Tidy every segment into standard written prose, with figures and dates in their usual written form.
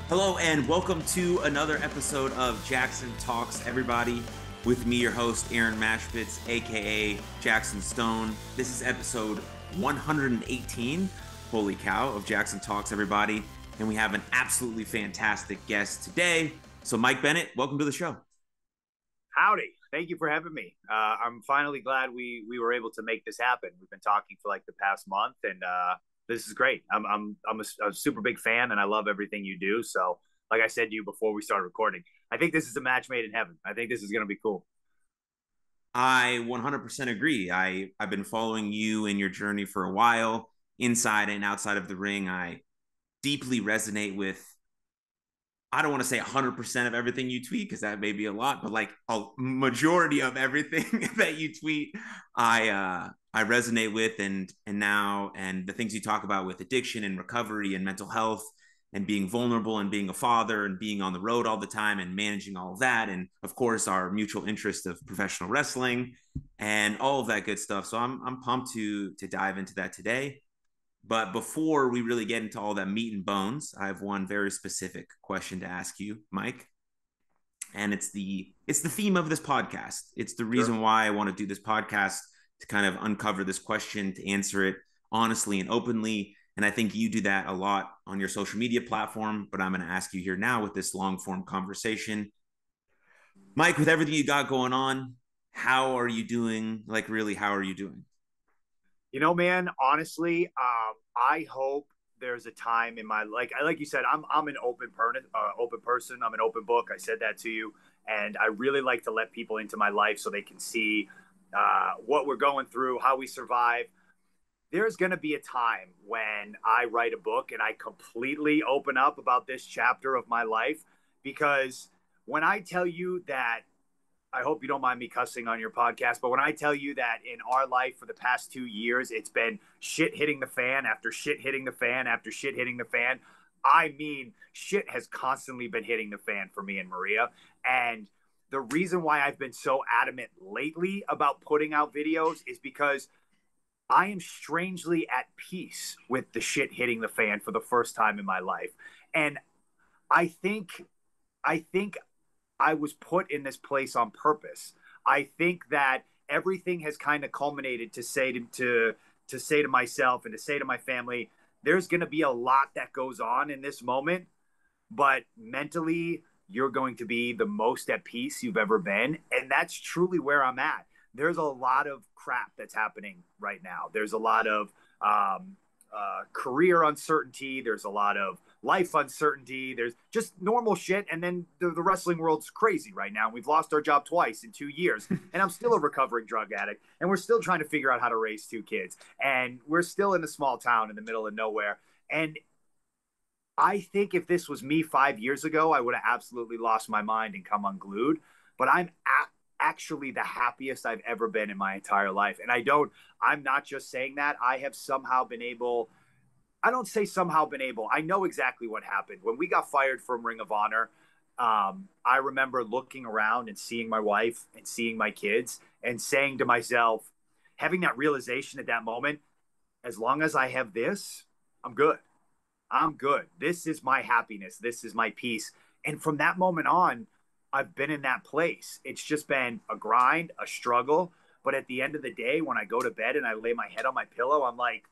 Hello and welcome to another episode of Jaxon Talks Everybody. With me, your host, Aaron Mashpitz, aka Jackson Stone. This is episode 118, holy cow, of Jaxon Talks Everybody. And we have an absolutely fantastic guest today. So Mike Bennett, welcome to the show. Howdy. Thank you for having me. I'm finally glad we were able to make this happen. We've been talking for like the past month, and this is great. I'm a super big fan, and I love everything you do. So, like I said to you before we started recording, I think this is a match made in heaven. I think this is going to be cool. I 100% agree. I've been following you and your journey for a while, inside and outside of the ring. I deeply resonate with, I don't want to say 100% of everything you tweet because that may be a lot, but like a majority of everything that you tweet, I resonate with, and the things you talk about with addiction and recovery and mental health and being vulnerable and being a father and being on the road all the time and managing all of that, and of course our mutual interest of professional wrestling and all of that good stuff. So I'm pumped to dive into that today. But before we really get into all that meat and bones, I have one very specific question to ask you, Mike. And it's the theme of this podcast. It's the reason why I want to do this podcast, to kind of uncover this question, to answer it honestly and openly. And I think you do that a lot on your social media platform, but I'm going to ask you here now with this long form conversation. Mike, with everything you got going on, how are you doing? Like, really, how are you doing? You know, man, honestly, I hope there's a time in my like you said, I'm an open person. I'm an open book. I said that to you, and I really like to let people into my life so they can see what we're going through, how we survive. There's going to be a time when I write a book and I completely open up about this chapter of my life, because when I tell you that, I hope you don't mind me cussing on your podcast, but when I tell you that in our life for the past 2 years, it's been shit hitting the fan after shit hitting the fan after shit hitting the fan, I mean, shit has constantly been hitting the fan for me and Maria. And the reason why I've been so adamant lately about putting out videos is because I am strangely at peace with the shit hitting the fan for the first time in my life. And I think I think I was put in this place on purpose. I think that everything has kind of culminated to say to say to myself and to say to my family, there's going to be a lot that goes on in this moment, but mentally you're going to be the most at peace you've ever been, and that's truly where I'm at. There's a lot of crap that's happening right now. There's a lot of career uncertainty. There's a lot of life uncertainty. There's just normal shit. And then the wrestling world's crazy right now. We've lost our job twice in 2 years. And I'm still a recovering drug addict. And we're still trying to figure out how to raise 2 kids. And we're still in a small town in the middle of nowhere. And I think if this was me 5 years ago, I would have absolutely lost my mind and come unglued. But actually the happiest I've ever been in my entire life. And I'm not just saying that. I have somehow been able, I don't say somehow been able, I know exactly what happened. When we got fired from Ring of Honor, I remember looking around and seeing my wife and seeing my kids and saying to myself, having that realization at that moment, as long as I have this, I'm good. I'm good. This is my happiness. This is my peace. And from that moment on, I've been in that place. It's just been a grind, a struggle. But at the end of the day, when I go to bed and I lay my head on my pillow, I'm like,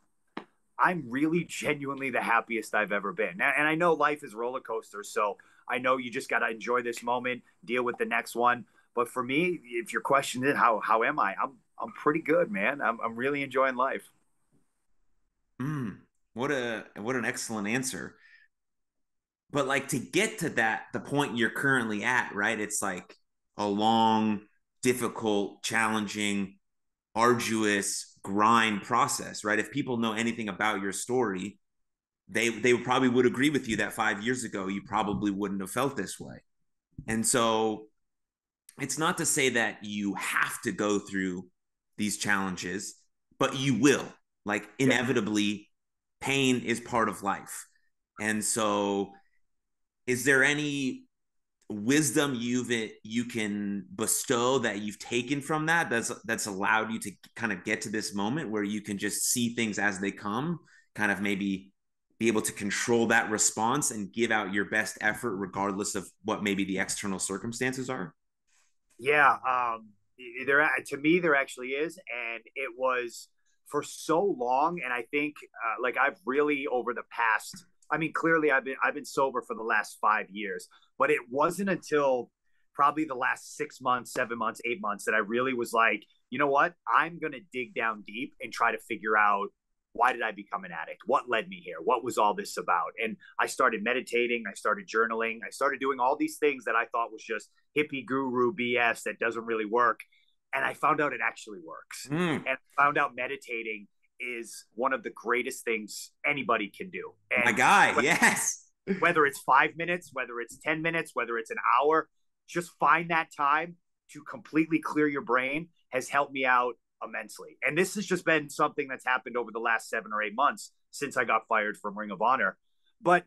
I'm really genuinely the happiest I've ever been. And I know life is roller coasters. So I know you just got to enjoy this moment, deal with the next one. But for me, if your question is how am I? I'm pretty good, man. I'm really enjoying life. What an excellent answer. But like, to get to the point you're currently at, right? It's like a long, difficult, challenging, arduous grind process, right? If people know anything about your story, they probably would agree with you that 5 years ago you probably wouldn't have felt this way. And so it's not to say that you have to go through these challenges, but you will. Like, inevitably, pain is part of life. And so is there any wisdom you can bestow that you've taken from that's allowed you to kind of get to this moment where you can just see things as they come, kind of maybe be able to control that response and give out your best effort regardless of what maybe the external circumstances are? Yeah, there to me there actually is, and it was for so long. And I think like I've really over the past, I mean, clearly I've been sober for the last 5 years, but it wasn't until probably the last 6 months, 7 months, 8 months that I really was like, you know what, I'm gonna dig down deep and try to figure out why did I become an addict? What led me here? What was all this about? And I started meditating, I started journaling, I started doing all these things that I thought was just hippie guru BS that doesn't really work. And I found out it actually works. Mm, And I found out meditating is one of the greatest things anybody can do. my And guy, yes. whether it's 5 minutes, whether it's 10 minutes, whether it's an hour, just find that time to completely clear your brain has helped me out immensely. And this has just been something that's happened over the last 7 or 8 months since I got fired from Ring of Honor. But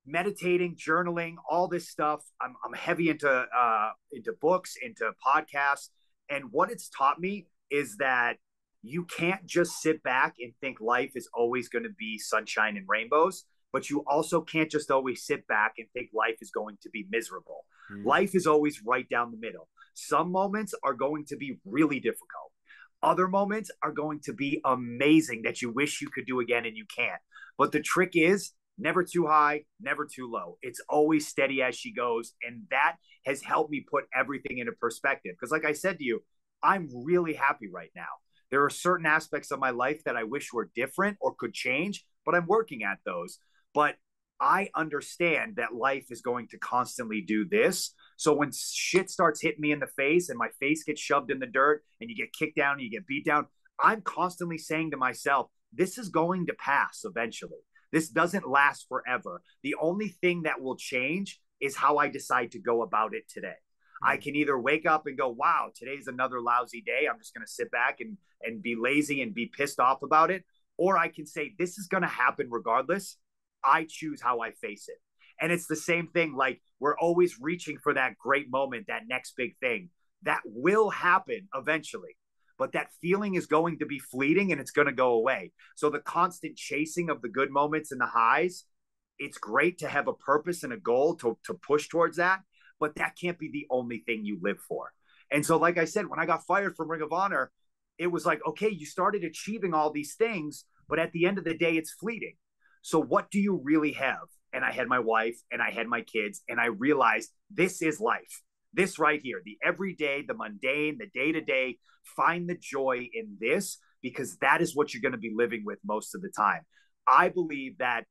meditating, journaling, all this stuff, I'm heavy into books, into podcasts. And what it's taught me is that you can't just sit back and think life is always going to be sunshine and rainbows, but you also can't just always sit back and think life is going to be miserable. Mm. Life is always right down the middle. Some moments are going to be really difficult. Other moments are going to be amazing that you wish you could do again and you can't. But the trick is never too high, never too low. It's always steady as she goes. And that has helped me put everything into perspective. Because, like I said to you, I'm really happy right now. There are certain aspects of my life that I wish were different or could change, but I'm working at those. But I understand that life is going to constantly do this. So when shit starts hitting me in the face and my face gets shoved in the dirt and you get kicked down and you get beat down, I'm constantly saying to myself, this is going to pass eventually. This doesn't last forever. The only thing that will change is how I decide to go about it today. I can either wake up and go, wow, today's another lousy day. I'm just going to sit back and be lazy and be pissed off about it. Or I can say, this is going to happen regardless. I choose how I face it. And it's the same thing. Like we're always reaching for that great moment, that next big thing that will happen eventually. But that feeling is going to be fleeting and it's going to go away. So the constant chasing of the good moments and the highs, it's great to have a purpose and a goal to push towards that. But that can't be the only thing you live for. And so, like I said, when I got fired from Ring of Honor, it was like, okay, you started achieving all these things, but at the end of the day, it's fleeting. So what do you really have? And I had my wife and I had my kids, and I realized this is life. This right here, the everyday, the mundane, the day to day, find the joy in this because that is what you're going to be living with most of the time. I believe that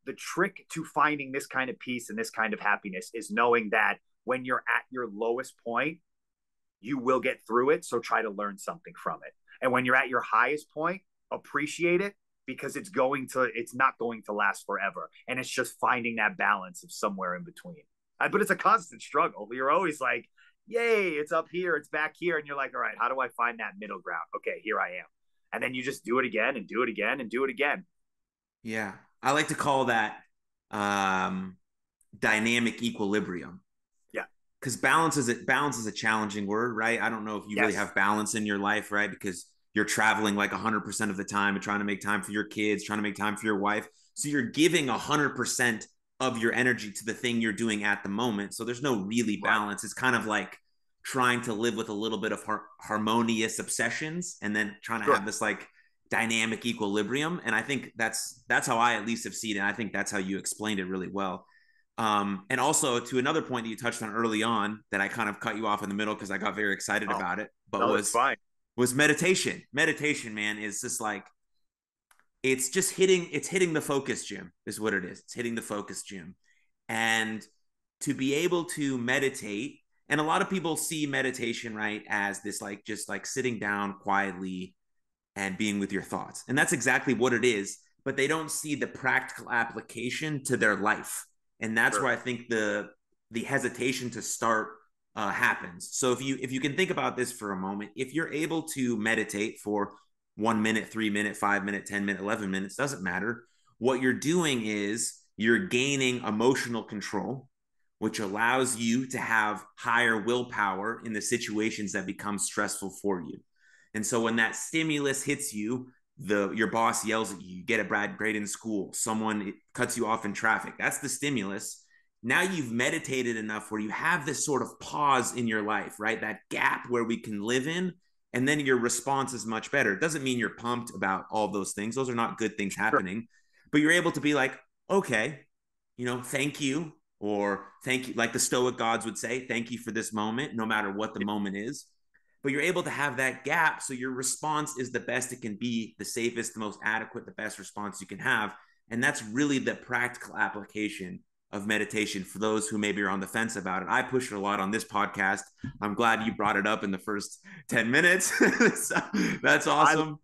the trick to finding this kind of peace and this kind of happiness is knowing that when you're at your lowest point, you will get through it. So try to learn something from it. And when you're at your highest point, appreciate it because it's not going to last forever. And it's just finding that balance of somewhere in between. But it's a constant struggle. You're always like, yay, it's up here, it's back here. And you're like, all right, how do I find that middle ground? Okay, here I am. And then you just do it again and do it again and do it again. Yeah. I like to call that dynamic equilibrium. Yeah. Because balance is a challenging word, right? I don't know if you really have balance in your life, right? Because you're traveling like 100% of the time and trying to make time for your kids, trying to make time for your wife. So you're giving 100% of your energy to the thing you're doing at the moment. So there's no really balance. It's kind of like trying to live with a little bit of harmonious obsessions and then trying to have this like dynamic equilibrium. And I think that's how I at least have seen it. I think that's how you explained it really well. And also to another point that you touched on early on that I kind of cut you off in the middle because I got very excited about it, but was meditation. Meditation, man, is just like it's hitting the focus gym is what it is. It's hitting the focus gym. And to be able to meditate, and a lot of people see meditation, right, as this like just like sitting down quietly and being with your thoughts. And that's exactly what it is, but they don't see the practical application to their life. And that's where I think the hesitation to start happens. So if you can think about this for a moment, if you're able to meditate for 1 minute, 3 minute, 5 minute, 10 minute, 11 minutes, doesn't matter. What you're doing is you're gaining emotional control, which allows you to have higher willpower in the situations that become stressful for you. And so when that stimulus hits you, your boss yells at you, you get a bad grade in school, someone cuts you off in traffic. That's the stimulus. Now you've meditated enough where you have this sort of pause in your life, right? That gap where we can live in, and then your response is much better. It doesn't mean you're pumped about all those things. Those are not good things happening, but you're able to be like, okay, thank you, or thank you, like the Stoic gods would say, thank you for this moment, no matter what the moment is. But you're able to have that gap, so your response is the best it can be, the safest, the most adequate, the best response you can have. And that's really the practical application of meditation for those who maybe are on the fence about it. I push it a lot on this podcast. I'm glad you brought it up in the first 10 minutes. So, that's awesome.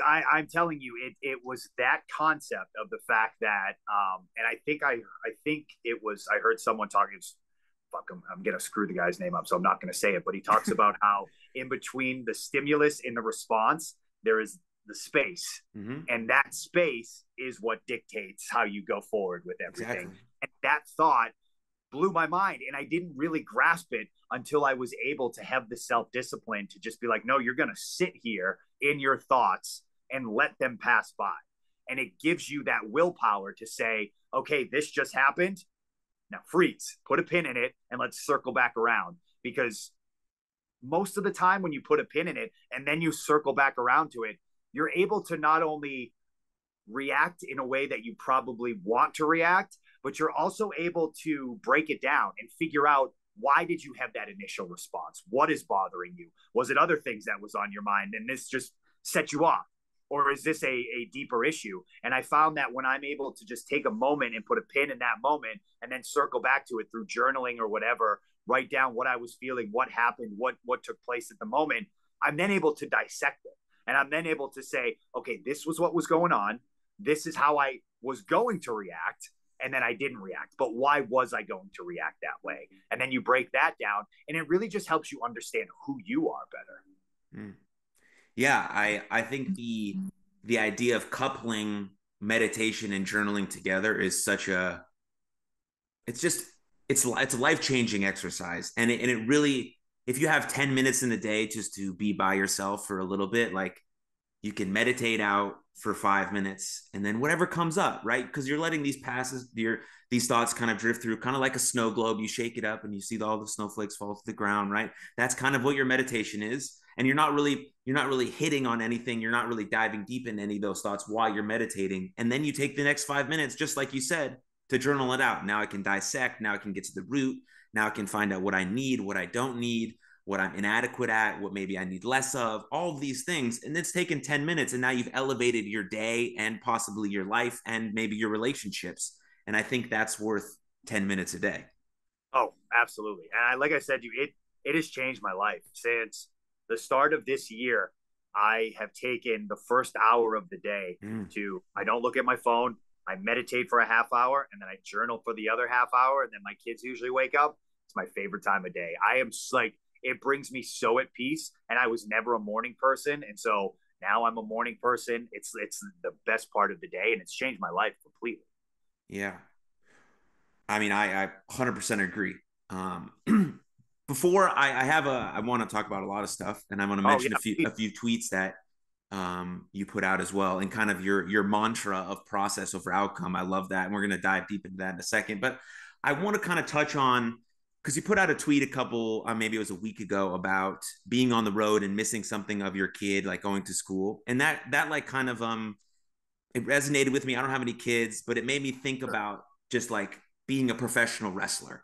I'm telling you, it was that concept of the fact that, and I think it was, I heard someone talking, I'm going to screw the guy's name up, so I'm not going to say it, but he talks about how in between the stimulus and the response, there is the space. Mm-hmm. And that space is what dictates how you go forward with everything. Exactly. And that thought blew my mind. And I didn't really grasp it until I was able to have the self-discipline to just be like, no, you're going to sit here in your thoughts and let them pass by. And it gives you that willpower to say, okay, this just happened. Now freeze, put a pin in it, and let's circle back around. Because most of the time when you put a pin in it and then you circle back around to it, you're able to not only react in a way that you probably want to react, but you're also able to break it down and figure out, why did you have that initial response? What is bothering you? Was it other things that was on your mind and this just set you off? Or is this a deeper issue? And I found that when I'm able to just take a moment and put a pin in that moment and then circle back to it through journaling or whatever, write down what I was feeling, what happened, what took place at the moment, I'm then able to dissect it. And I'm then able to say, okay, this was what was going on. This is how I was going to react. And then I didn't react. But why was I going to react that way? And then you break that down. And it really just helps you understand who you are better. Mm. Yeah, I think the idea of coupling meditation and journaling together is it's a life-changing exercise. And it really, if you have 10 minutes in the day just to be by yourself for a little bit, like you can meditate out for 5 minutes and then whatever comes up, right? Because you're letting these thoughts kind of drift through, kind of like a snow globe. You shake it up and you see all the snowflakes fall to the ground, right? That's kind of what your meditation is. And you're not really hitting on anything. You're not really diving deep in any of those thoughts while you're meditating. And then you take the next 5 minutes, just like you said, to journal it out. Now I can dissect. Now I can get to the root. Now I can find out what I need, what I don't need, what I'm inadequate at, what maybe I need less of, all of these things. And it's taken 10 minutes and now you've elevated your day and possibly your life and maybe your relationships. And I think that's worth 10 minutes a day. Oh, absolutely. And like I said to you, it has changed my life. Since the start of this year, I have taken the first hour of the day I don't look at my phone. I meditate for a half hour and then I journal for the other half hour. And then my kids usually wake up. It's my favorite time of day. I am like, it brings me so at peace. And I was never a morning person. And so now I'm a morning person. It's the best part of the day and it's changed my life completely. Yeah. I mean, I 100% agree. Before I want to talk about a lot of stuff and I want to mention a few tweets that you put out as well, and kind of your mantra of process over outcome. I love that. And we're going to dive deep into that in a second, but I want to kind of touch on, because you put out a tweet a couple, maybe it was a week ago, about being on the road and missing something of your kid, like going to school. And that like kind of, it resonated with me. I don't have any kids, but it made me think about just like being a professional wrestler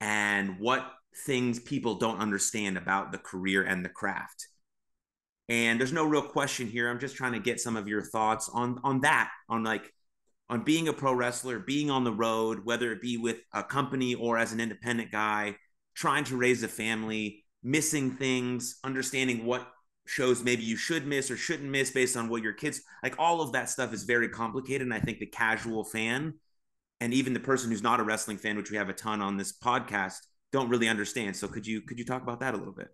and what things people don't understand about the career and the craft. And there's no real question here. I'm just trying to get some of your thoughts on that, on being a pro wrestler, being on the road, whether it be with a company or as an independent guy, trying to raise a family, missing things, understanding what shows maybe you should miss or shouldn't miss based on what your kids, like all of that stuff is very complicated. And I think the casual fan and even the person who's not a wrestling fan, which we have a ton on this podcast, don't really understand. So could you talk about that a little bit?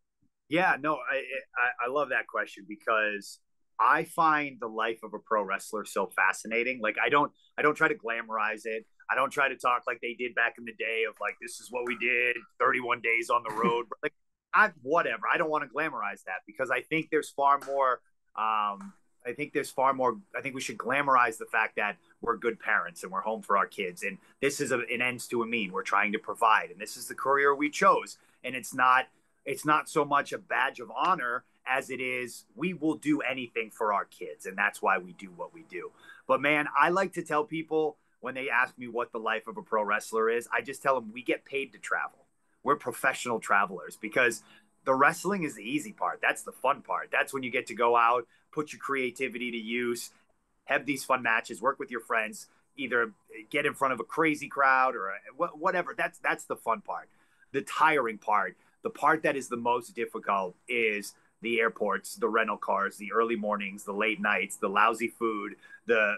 Yeah, no, I love that question because I find the life of a pro wrestler so fascinating. Like I don't try to glamorize it. I don't try to talk like they did back in the day of like, this is what we did 31 days on the road. Like whatever. I don't want to glamorize that because I think there's far more I think there's far more. I think we should glamorize the fact that we're good parents and we're home for our kids. And this is an ends to a mean. We're trying to provide, and this is the career we chose. And it's not so much a badge of honor as it is we will do anything for our kids, and that's why we do what we do. But man, I like to tell people when they ask me what the life of a pro wrestler is, I just tell them we get paid to travel. We're professional travelers because the wrestling is the easy part. That's the fun part. That's when you get to go out, put your creativity to use, have these fun matches, work with your friends, either get in front of a crazy crowd or whatever. That's the fun part. The tiring part, the part that is the most difficult is the airports, the rental cars, the early mornings, the late nights, the lousy food, the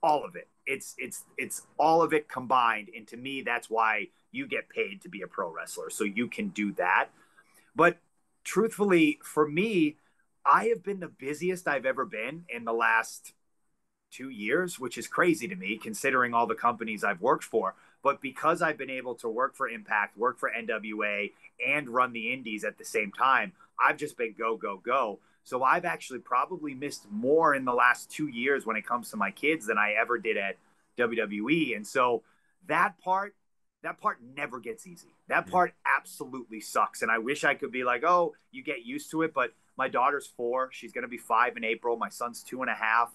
all of it. It's all of it combined. And to me, that's why you get paid to be a pro wrestler. So you can do that. But truthfully, for me, I have been the busiest I've ever been in the last 2 years, which is crazy to me considering all the companies I've worked for. But because I've been able to work for Impact, work for NWA, and run the Indies at the same time, I've just been go, go, go. So I've actually probably missed more in the last 2 years when it comes to my kids than I ever did at WWE. And so that part, that part never gets easy. That part absolutely sucks. And I wish I could be like, oh, you get used to it. But my daughter's 4. She's going to be 5 in April. My son's 2.5.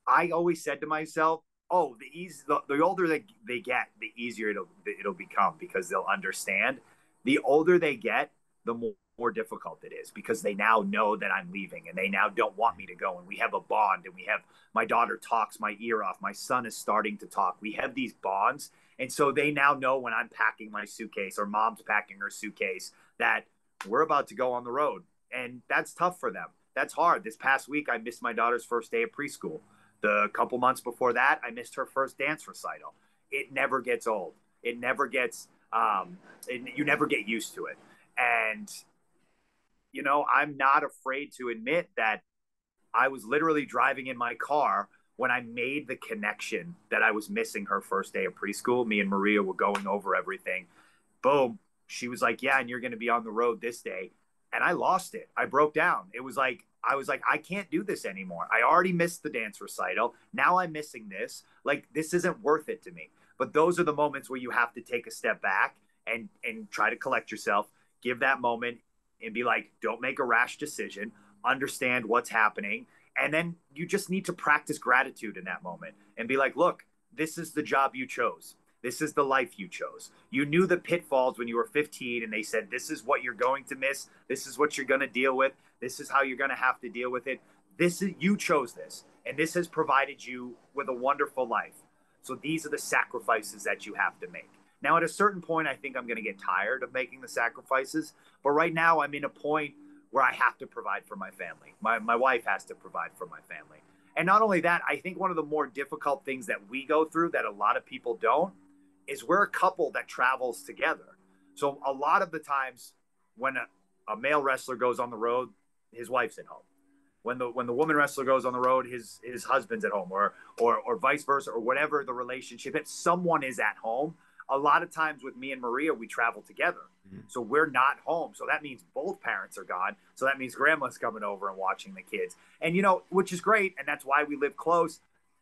I always said to myself, oh, the older they get, the easier it'll become because they'll understand. The older they get, the more difficult it is because they now know that I'm leaving and they now don't want me to go. And we have a bond and we have my daughter talks my ear off. My son is starting to talk. We have these bonds. And so they now know when I'm packing my suitcase or mom's packing her suitcase that we're about to go on the road. And that's tough for them. That's hard. This past week, I missed my daughter's first day of preschool. The couple months before that, I missed her first dance recital. It never gets old. It never gets, you never get used to it. And, you know, I'm not afraid to admit that I was literally driving in my car when I made the connection that I was missing her first day of preschool. Me and Maria were going over everything. Boom. She was like, yeah, and you're going to be on the road this day. And I lost it. I broke down. It was like, I was like, I can't do this anymore. I already missed the dance recital. Now I'm missing this. Like, this isn't worth it to me. But those are the moments where you have to take a step back and try to collect yourself, give that moment and be like, don't make a rash decision, understand what's happening. And then you just need to practice gratitude in that moment and be like, look, this is the job you chose. This is the life you chose. You knew the pitfalls when you were 15 and they said, this is what you're going to miss. This is what you're going to deal with. This is how you're going to have to deal with it. You chose this, and this has provided you with a wonderful life. So these are the sacrifices that you have to make. Now, at a certain point, I think I'm going to get tired of making the sacrifices. But right now, I'm in a point where I have to provide for my family. My wife has to provide for my family. And not only that, I think one of the more difficult things that we go through that a lot of people don't is we're a couple that travels together. So a lot of the times when a male wrestler goes on the road, his wife's at home. When the woman wrestler goes on the road, his husband's at home, or vice versa, or whatever the relationship. If someone is at home, a lot of times with me and Maria, we travel together. Mm-hmm. So we're not home. So that means both parents are gone. So that means grandma's coming over and watching the kids. And, you know, which is great. And that's why we live close.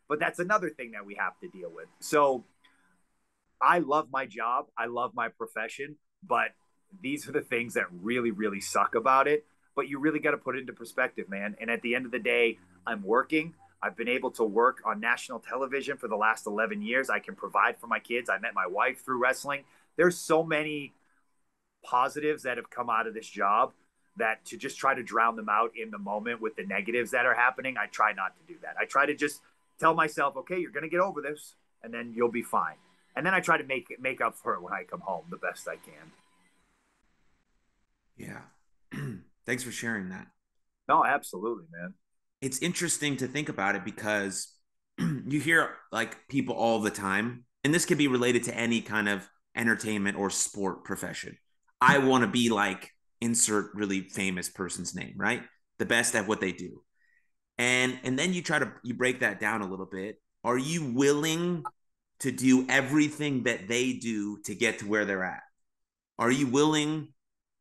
But that's another thing that we have to deal with. So I love my job. I love my profession. But these are the things that really, really suck about it. But you really got to put it into perspective, man. And at the end of the day, I'm working. I've been able to work on national television for the last 11 years. I can provide for my kids. I met my wife through wrestling. There's so many positives that have come out of this job that to just try to drown them out in the moment with the negatives that are happening, I try not to do that. I try to just tell myself, okay, you're going to get over this and then you'll be fine. And then I try to make up for it when I come home the best I can. Yeah. Thanks for sharing that. No, absolutely, man. It's interesting to think about it because you hear like people all the time, and this could be related to any kind of entertainment or sport profession. I want to be like insert really famous person's name, right? The best at what they do. And then you break that down a little bit. Are you willing to do everything that they do to get to where they're at? Are you willing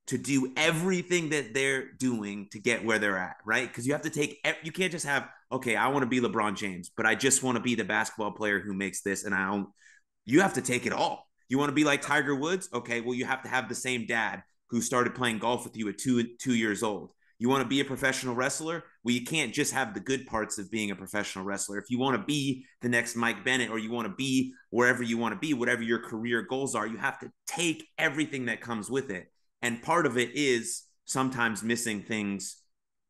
to do everything that they're doing to get where they're at, right? Because you have to take, you can't just have, okay, I want to be LeBron James, but I just want to be the basketball player who makes this, and I don't. You have to take it all. You want to be like Tiger Woods? Okay, well, you have to have the same dad who started playing golf with you at 2 years old. You want to be a professional wrestler? Well, you can't just have the good parts of being a professional wrestler. If you want to be the next Mike Bennett, or you want to be wherever you want to be, whatever your career goals are, you have to take everything that comes with it. And part of it is sometimes missing things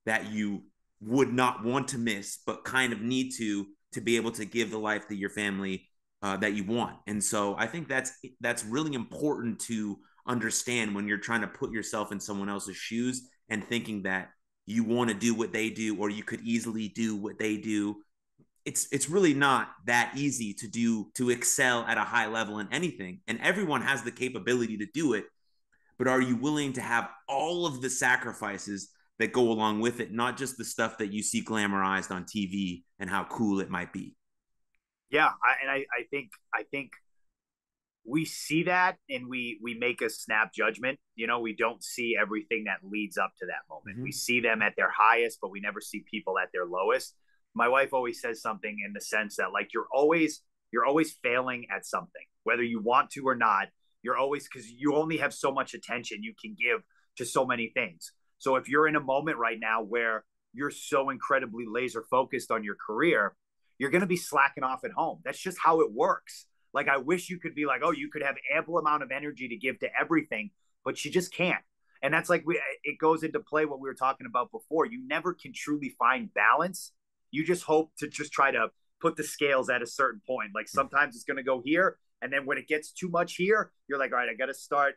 that you would not want to miss, but kind of need to be able to give the life that your family that you want. And so I think that's really important to understand when you're trying to put yourself in someone else's shoes and thinking that you want to do what they do, or you could easily do what they do. It's really not that easy to excel at a high level in anything. And everyone has the capability to do it, but are you willing to have all of the sacrifices that go along with it, not just the stuff that you see glamorized on TV and how cool it might be? Yeah, I think we see that and we make a snap judgment. You know, we don't see everything that leads up to that moment. We see them at their highest, but we never see people at their lowest. My wife always says something in the sense that, like, you're always failing at something, whether you want to or not. You're always, because you only have so much attention you can give to so many things. So if you're in a moment right now where you're so incredibly laser focused on your career, you're going to be slacking off at home. That's just how it works. Like, I wish you could be like, oh, you could have ample amount of energy to give to everything, but you just can't. And that's like, it goes into play what we were talking about before. You never can truly find balance. You just hope to just try to put the scales at a certain point. Like, sometimes it's going to go here, and then when it gets too much here, you're like, all right, I got to start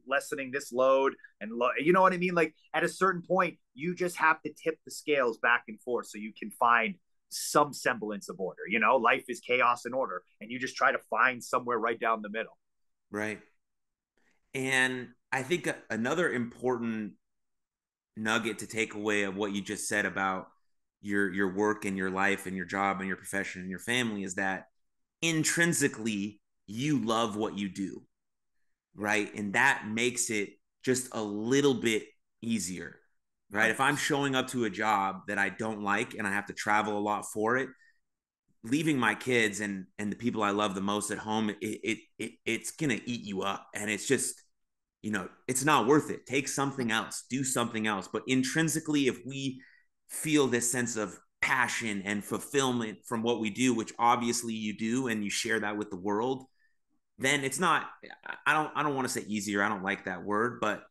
lessening this load. And you know what I mean? Like, at a certain point, you just have to tip the scales back and forth so you can find some semblance of order. You know, life is chaos and order, and you just try to find somewhere right down the middle. Right. And I think another important nugget to take away of what you just said about your work and your life and your job and your profession and your family is that intrinsically you love what you do, right? And that makes it just a little bit easier, right? If I'm showing up to a job that I don't like and I have to travel a lot for it, leaving my kids and the people I love the most at home, it's gonna eat you up, and it's just, it's not worth it. Take something else, do something else. But intrinsically, if we feel this sense of passion and fulfillment from what we do, which obviously you do, and you share that with the world, then it's not, I don't want to say easier. I don't like that word, but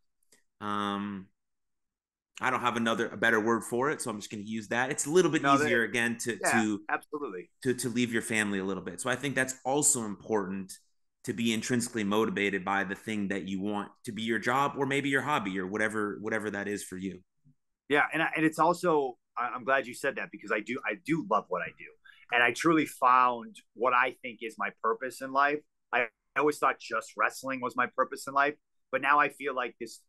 I don't have a better word for it, so I'm just going to use that. It's a little bit No, easier again yeah, absolutely. to leave your family a little bit. So I think that's also important, to be intrinsically motivated by the thing that you want to be your job, or maybe your hobby, or whatever that is for you. Yeah, and it's also, I'm glad you said that, because I do love what I do, and I truly found what I think is my purpose in life. I always thought just wrestling was my purpose in life, but now I feel like this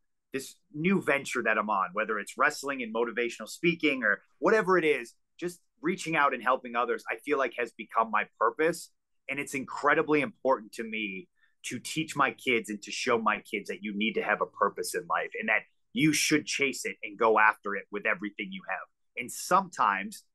new venture that I'm on, whether it's wrestling and motivational speaking or whatever it is, just reaching out and helping others, I feel like has become my purpose. And it's incredibly important to me to teach my kids and to show my kids that you need to have a purpose in life, and that you should chase it and go after it with everything you have. And sometimes,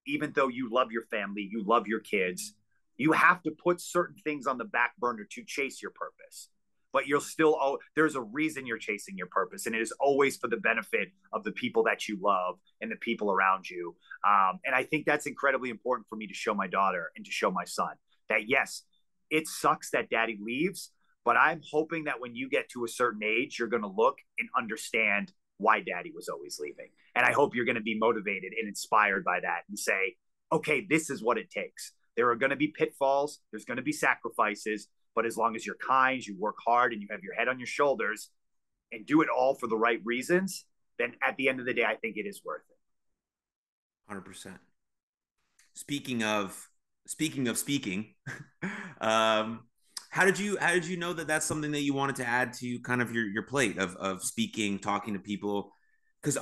even though you love your family, you love your kids, you have to put certain things on the back burner to chase your purpose. But you'll still, there's a reason you're chasing your purpose, and it is always for the benefit of the people that you love and the people around you. And I think that's incredibly important for me to show my daughter and to show my son that, yes, it sucks that daddy leaves, but I'm hoping that when you get to a certain age, you're going to look and understand why daddy was always leaving. And I hope you're going to be motivated and inspired by that and say, okay, this is what it takes. There are going to be pitfalls, there's going to be sacrifices, but as long as you're kind, you work hard, and you have your head on your shoulders and do it all for the right reasons, then at the end of the day, I think it is worth it. 100%. Speaking of speaking, um, how did you know that that's something that you wanted to add to kind of your plate of speaking, talking to people? Because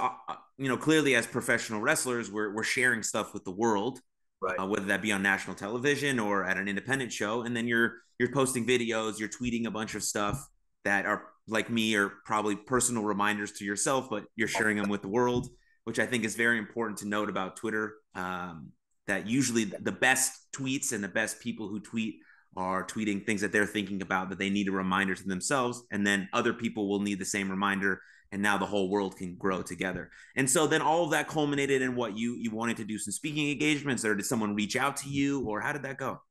clearly as professional wrestlers, we're sharing stuff with the world, Right. Whether that be on national television or at an independent show, and then you're posting videos, you're tweeting a bunch of stuff that are like me are probably personal reminders to yourself, but you're sharing them with the world, which I think is very important to note about Twitter. That usually the best tweets and the best people who tweet are tweeting things that they're thinking about that they need a reminder to themselves, and then other people will need the same reminder, and now the whole world can grow together. And so then all of that culminated in what you wanted to do some speaking engagements, or did someone reach out to you, or how did that go?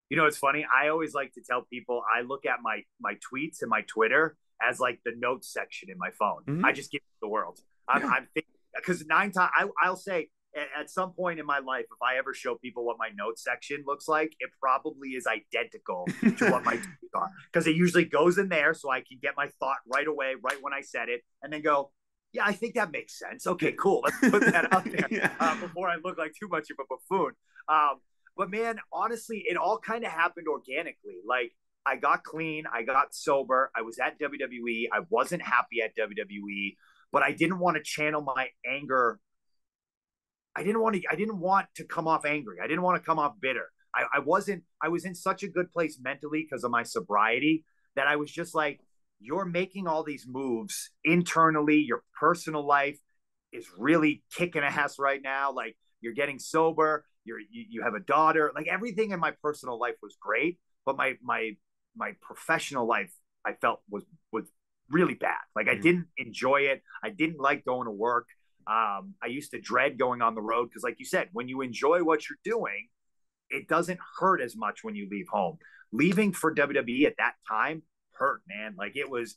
You know, it's funny. I always like to tell people I look at my tweets and my Twitter as like the notes section in my phone. I Mm-hmm. just give it to the world. Yeah. I'm thinking because 9 times I'll say at some point in my life, if I ever show people what my notes section looks like, it probably is identical to what my tweets are because it usually goes in there so I can get my thought right away, right when I said it, and then go, yeah, I think that makes sense. Okay, cool. Let's put that out there Yeah. before I look like too much of a buffoon. But man, honestly, it all kind of happened organically. Like I got clean, I got sober, I was at WWE, I wasn't happy at WWE, but I didn't want to channel my anger. I didn't want to come off angry. I didn't want to come off bitter. I was in such a good place mentally because of my sobriety that I was just like, you're making all these moves internally, your personal life is really kicking ass right now. Like you're getting sober, you have a daughter, like everything in my personal life was great, but my professional life I felt was really bad. Like I didn't enjoy it. I didn't like going to work. I used to dread going on the road because, like you said, when you enjoy what you're doing, it doesn't hurt as much when you leave home. Leaving for WWE at that time hurt, man. Like I was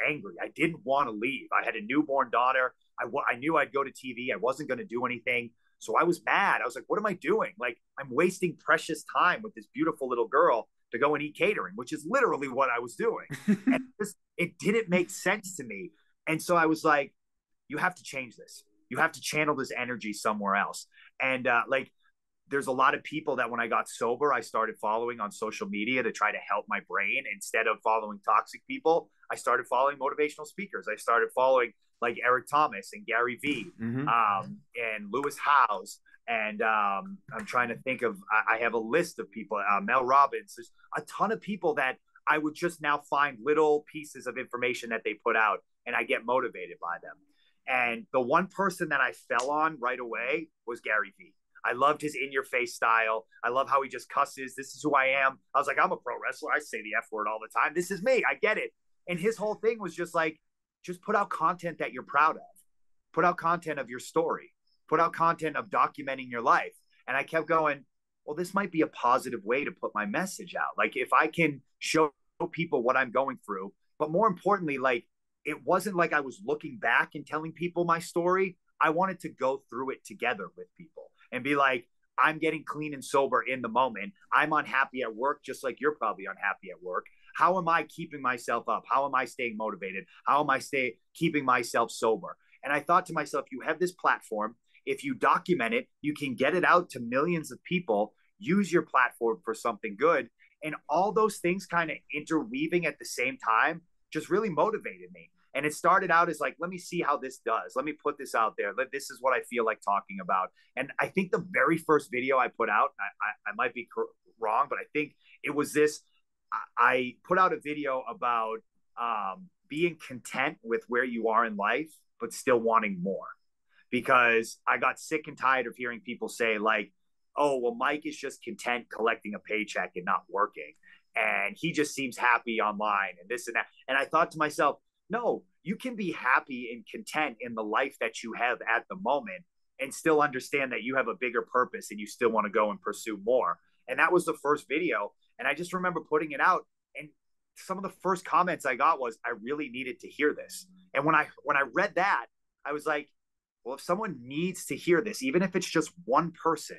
angry. I didn't want to leave. I had a newborn daughter. I knew I'd go to TV. I wasn't going to do anything. So I was mad. I was like, what am I doing? Like, I'm wasting precious time with this beautiful little girl to go and eat catering, which is literally what I was doing. And it didn't make sense to me. And so I was like, you have to change this. You have to channel this energy somewhere else. And like, there's a lot of people that when I got sober, I started following on social media to try to help my brain. Instead of following toxic people, I started following motivational speakers. I started following like Eric Thomas and Garyvee Mm-hmm. and Lewis Howes. And I'm trying to think of, I have a list of people, Mel Robbins. There's a ton of people that I would just now find little pieces of information that they put out and I get motivated by them. And the one person that I fell on right away was Garyvee. I loved his in your face style. I love how he just cusses. This is who I am. I was like, I'm a pro wrestler. I say the F word all the time. This is me. I get it. And his whole thing was just like, just put out content that you're proud of. Put out content of your story. Put out content of documenting your life. And I kept going, well, this might be a positive way to put my message out. Like if I can show people what I'm going through, but more importantly, like it wasn't like I was looking back and telling people my story. I wanted to go through it together with people and be like, I'm getting clean and sober in the moment. I'm unhappy at work, just like you're probably unhappy at work. How am I keeping myself up? How am I staying motivated? How am I keeping myself sober? And I thought to myself, you have this platform. If you document it, you can get it out to millions of people. Use your platform for something good. And all those things kind of interweaving at the same time just really motivated me. And it started out as like, let me see how this does. Let me put this out there. This is what I feel like talking about. And I think the very first video I put out, I might be wrong, but I think it was this. I put out a video about being content with where you are in life, but still wanting more. Because I got sick and tired of hearing people say like, oh, well, Mike is just content collecting a paycheck and not working. And he just seems happy online and this and that. And I thought to myself, no, you can be happy and content in the life that you have at the moment and still understand that you have a bigger purpose and you still want to go and pursue more. And that was the first video. And I just remember putting it out. And some of the first comments I got was, I really needed to hear this. And when I read that, I was like, well, if someone needs to hear this, even if it's just one person,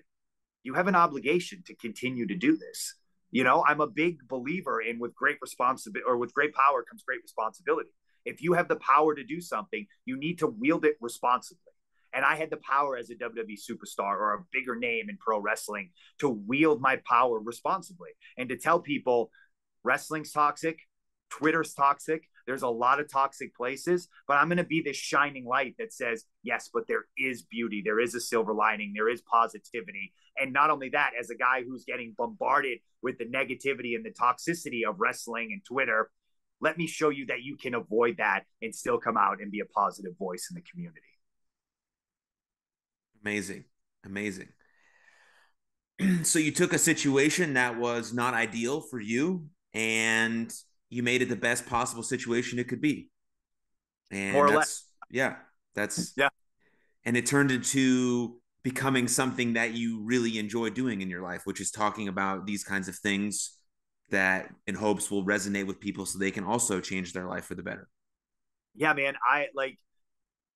you have an obligation to continue to do this. You know, I'm a big believer in with great responsibility or with great power comes great responsibility. If you have the power to do something, you need to wield it responsibly. And I had the power as a WWE superstar or a bigger name in pro wrestling to wield my power responsibly and to tell people wrestling's toxic, Twitter's toxic. There's a lot of toxic places, but I'm going to be this shining light that says, yes, but there is beauty. There is a silver lining. There is positivity. And not only that, as a guy who's getting bombarded with the negativity and the toxicity of wrestling and Twitter, Let me show you that you can avoid that and still come out and be a positive voice in the community. Amazing. Amazing. So you took a situation that was not ideal for you and you made it the best possible situation it could be. More And or less. that's Yeah. and it turned into becoming something that you really enjoy doing in your life, which is talking about these kinds of things that in hopes will resonate with people so they can also change their life for the better. Yeah, man.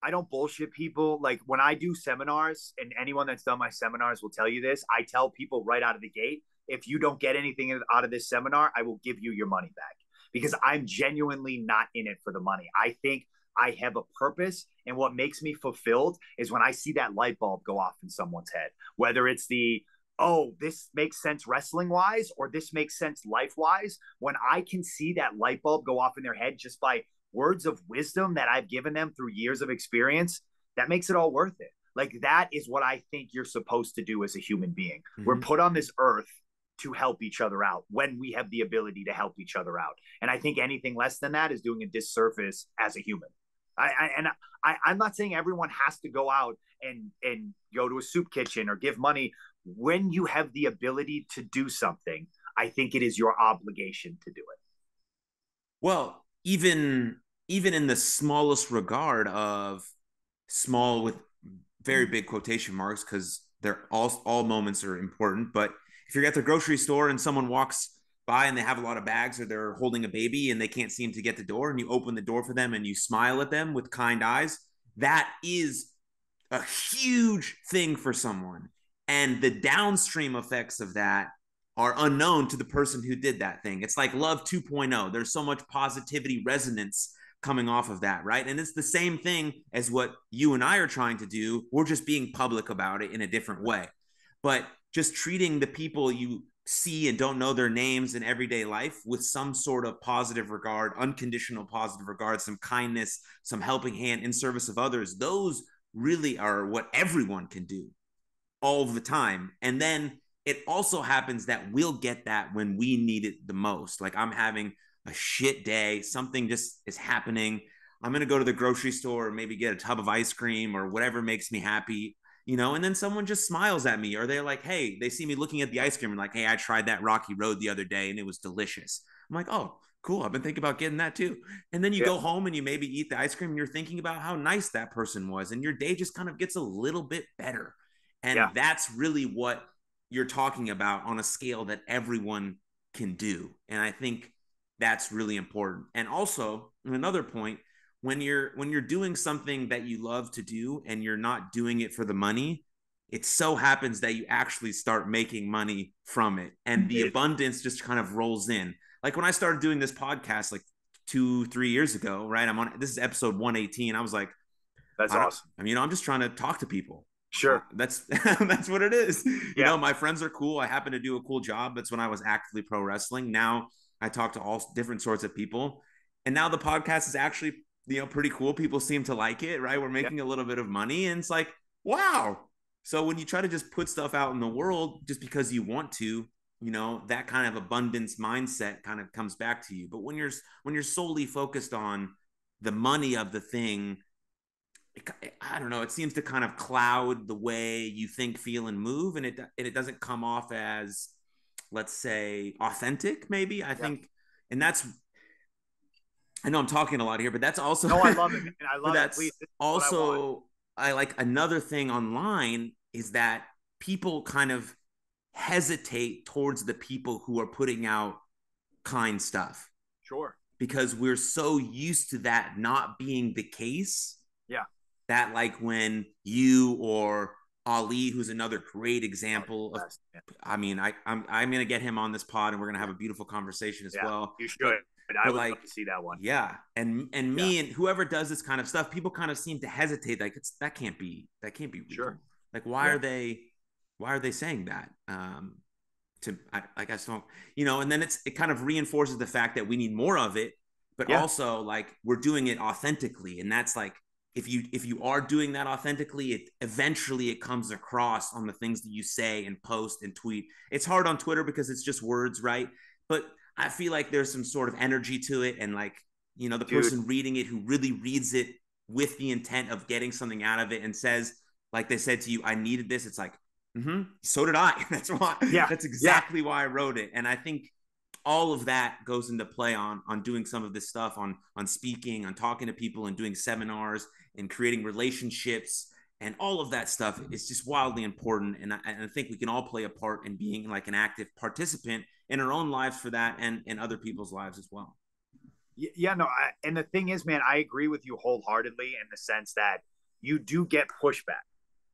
I don't bullshit people. Like when I do seminars, and anyone that's done my seminars will tell you this, I tell people right out of the gate, if you don't get anything out of this seminar, I will give you your money back because I'm genuinely not in it for the money. I think I have a purpose. And what makes me fulfilled is when I see that light bulb go off in someone's head, whether it's oh, this makes sense wrestling wise, or this makes sense life wise. When I can see that light bulb go off in their head just by words of wisdom that I've given them through years of experience, that makes it all worth it. Like that is what I think you're supposed to do as a human being. Mm-hmm. We're put on this earth to help each other out when we have the ability to help each other out. And I think anything less than that is doing a disservice as a human. I'm not saying everyone has to go out and go to a soup kitchen or give money. When you have the ability to do something, I think it is your obligation to do it. Well, even in the smallest regard of small with very big quotation marks, because they're all moments are important. But if you're at the grocery store and someone walks by and they have a lot of bags or they're holding a baby and they can't seem to get the door, and you open the door for them and you smile at them with kind eyes, that is a huge thing for someone. And the downstream effects of that are unknown to the person who did that thing. It's like love 2.0. There's so much positivity resonance coming off of that, right? And it's the same thing as what you and I are trying to do. We're just being public about it in a different way. But just treating the people you see and don't know their names in everyday life with some sort of positive regard, unconditional positive regard, some kindness, some helping hand in service of others, those really are what everyone can do all the time. And then it also happens that we'll get that when we need it the most. Like I'm having a shit day, something just is happening. I'm going to go to the grocery store, maybe get a tub of ice cream or whatever makes me happy, and then someone just smiles at me, or they're like, hey, they see me looking at the ice cream and like, hey, I tried that Rocky Road the other day and it was delicious. I'm like, oh, cool. I've been thinking about getting that too. And then you go home and you maybe eat the ice cream and you're thinking about how nice that person was. And your day just kind of gets a little bit better. And that's really what you're talking about on a scale that everyone can do. And I think that's really important. And also, another point, when you're doing something that you love to do and you're not doing it for the money, it so happens that you actually start making money from it. And the abundance just kind of rolls in. Like when I started doing this podcast like 2-3 years ago, right? This is episode 118. I was like, that's awesome. I'm just trying to talk to people. Sure. That's what it is. My friends are cool. I happen to do a cool job. That's when I was actively pro wrestling. Now I talk to all different sorts of people. And now the podcast is actually, pretty cool. People seem to like it, right? We're making a little bit of money. And it's like, wow. So when you try to just put stuff out in the world just because you want to, that kind of abundance mindset kind of comes back to you. But when you're solely focused on the money of the thing, I don't know, it seems to kind of cloud the way you think, feel, and move. And it doesn't come off as, let's say, authentic, maybe. I think, and I know I'm talking a lot here, but that's also. No, I love it. Man. I love it. Please. Also, I like another thing online is that people kind of hesitate towards the people who are putting out kind stuff. Sure. Because we're so used to that not being the case. Yeah. That like when you or Ali, who's another great example of, I'm going to get him on this pod and we're going to have a beautiful conversation as well. You should. I would love to see that one. Yeah. And me and whoever does this kind of stuff, people kind of seem to hesitate. Like that can't be real. Sure. Like, why are they saying that? I guess don't, and then it kind of reinforces the fact that we need more of it, but also like we're doing it authentically. And that's like, if you are doing that authentically, eventually it comes across on the things that you say and post and tweet. It's hard on Twitter because it's just words, right? But I feel like there's some sort of energy to it. And like, you know, the Dude, person reading it who really reads it with the intent of getting something out of it and says, like they said to you, I needed this. It's like, so did I. yeah, That's yeah. exactly why I wrote it. And I think all of that goes into play on doing some of this stuff, on speaking, on talking to people and doing seminars and creating relationships, and all of that stuff is just wildly important. And I think we can all play a part in being like an active participant in our own lives for that, and in other people's lives as well. Yeah, no, and the thing is, man, I agree with you wholeheartedly in the sense that you do get pushback.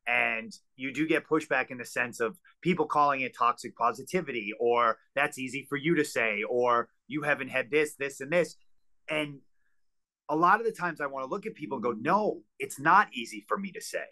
And you do get pushback in the sense of people calling it toxic positivity, or that's easy for you to say, or you haven't had this, this, and this. And a lot of the times I want to look at people and go, no, it's not easy for me to say.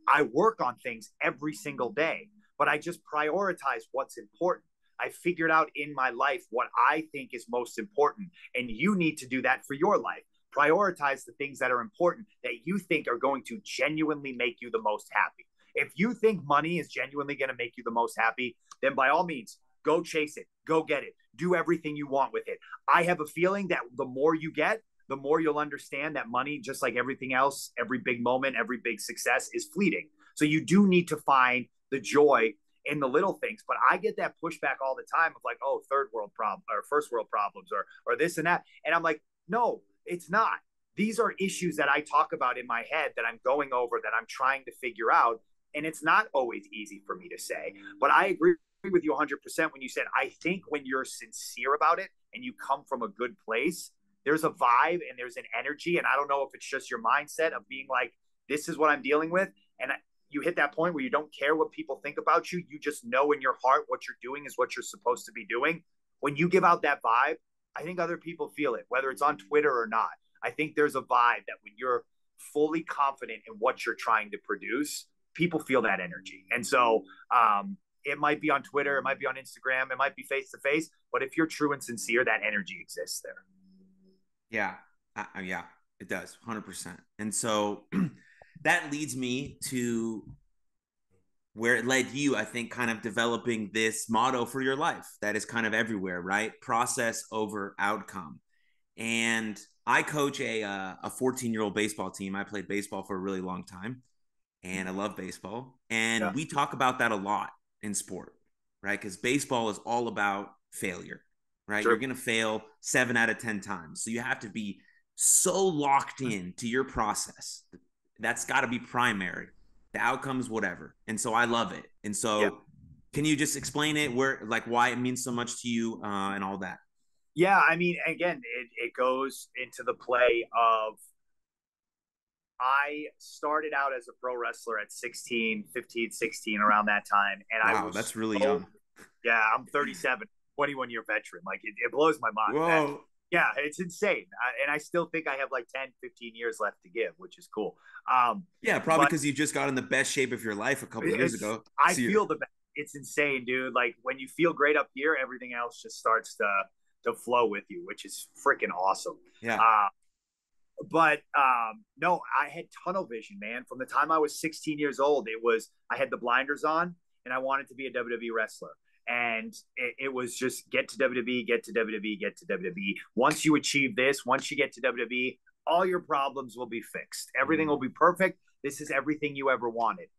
I work on things every single day, but I just prioritize what's important. I figured out in my life what I think is most important. And you need to do that for your life. Prioritize the things that are important that you think are going to genuinely make you the most happy. If you think money is genuinely going to make you the most happy, then by all means, go chase it, go get it, do everything you want with it. I have a feeling that the more you get, the more you'll understand that money, just like everything else, every big moment, every big success is fleeting. So you do need to find the joy in the little things. But I get that pushback all the time of like, oh, third world problem or first world problems or this and that. And I'm like, no, it's not. These are issues that I talk about in my head that I'm going over, that I'm trying to figure out. And it's not always easy for me to say. But I agree with you 100% when you said, I think when you're sincere about it and you come from a good place, there's a vibe and there's an energy. And I don't know if it's just your mindset of being like, this is what I'm dealing with. And you hit that point where you don't care what people think about you. You just know in your heart what you're doing is what you're supposed to be doing. When you give out that vibe, I think other people feel it, whether it's on Twitter or not. I think there's a vibe that when you're fully confident in what you're trying to produce, people feel that energy. And so it might be on Twitter, it might be on Instagram, it might be face to face, but if you're true and sincere, that energy exists there. Yeah. Yeah, it does 100%. And so that leads me to where it led you, I think, kind of developing this motto for your life that is kind of everywhere, right? Process over outcome. And I coach a 14-year-old baseball team. I played baseball for a really long time, and I love baseball. And Yeah. we talk about that a lot in sport, right? Because baseball is all about failure, right? Sure. You're going to fail 7 out of 10 times. So you have to be so locked in to your process. That's got to be primary. The outcomes, whatever. And so I love it. And Yeah. so can you just explain it, where, like, why it means so much to you, and all that? Yeah. I mean, again, it goes into the play of I started out as a pro wrestler at 16, 15, 16, around that time. And I Wow, was that's really so, young. yeah, I'm 37, 21-year veteran. Like it blows my mind. Whoa. Yeah, it's insane. And I still think I have like 10, 15 years left to give, which is cool. Yeah, probably But because you just got in the best shape of your life a couple of years ago. I So you're, feel the best. It's insane, dude. Like when you feel great up here, everything else just starts to flow with you, which is freaking awesome. yeah. But no, I had tunnel vision, man. From the time I was 16 years old, it was I had the blinders on, and I wanted to be a WWE wrestler. And it was just get to WWE, get to WWE, get to WWE. Once you achieve this, once you get to WWE, all your problems will be fixed. Everything will be perfect. This is everything you ever wanted.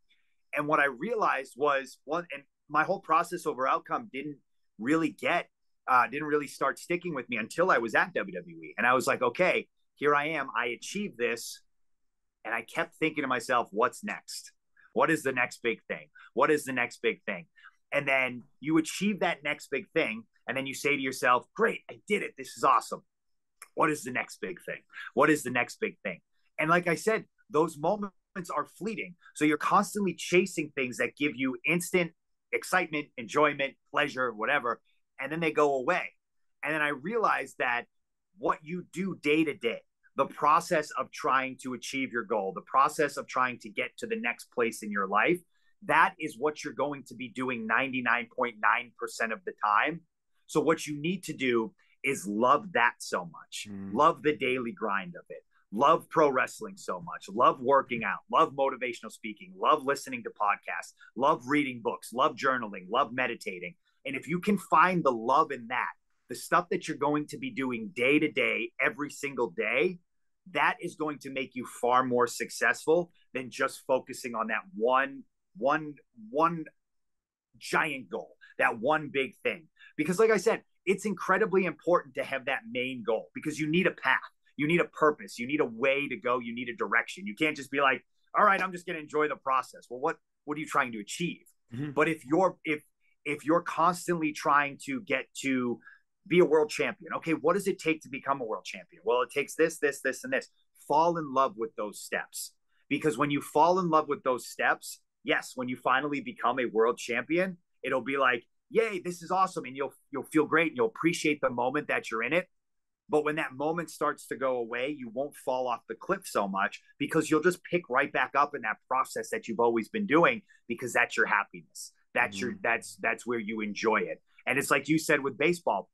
And what I realized was and my whole process over outcome didn't really start sticking with me until I was at WWE. And I was like, okay, here I am. I achieved this. And I kept thinking to myself, what's next? What is the next big thing? What is the next big thing? And then you achieve that next big thing. And then you say to yourself, great, I did it. This is awesome. What is the next big thing? What is the next big thing? And like I said, those moments are fleeting. So you're constantly chasing things that give you instant excitement, enjoyment, pleasure, whatever. And then they go away. And then I realized that what you do day to day, the process of trying to achieve your goal, the process of trying to get to the next place in your life, that is what you're going to be doing 99.9% of the time. So what you need to do is love that so much. Love the daily grind of it. Love pro wrestling so much. Love working out. Love motivational speaking. Love listening to podcasts. Love reading books. Love journaling. Love meditating. And if you can find the love in that, the stuff that you're going to be doing day to day, every single day, that is going to make you far more successful than just focusing on that one giant goal, that one big thing. Because like I said, it's incredibly important to have that main goal because you need a path, you need a purpose, you need a way to go, you need a direction. You can't just be like, all right, I'm just going to enjoy the process. Well, what are you trying to achieve? Mm-hmm. But if you're constantly trying to get to be a world champion, okay, what does it take to become a world champion? Well, it takes this, and this. Fall in love with those steps. Because when you fall in love with those steps, yes, when you finally become a world champion, it'll be like, yay, this is awesome. And you'll feel great and you'll appreciate the moment that you're in it. But when that moment starts to go away, you won't fall off the cliff so much because you'll just pick right back up in that process that you've always been doing because that's your happiness. That's that's where you enjoy it. And it's like you said with baseball,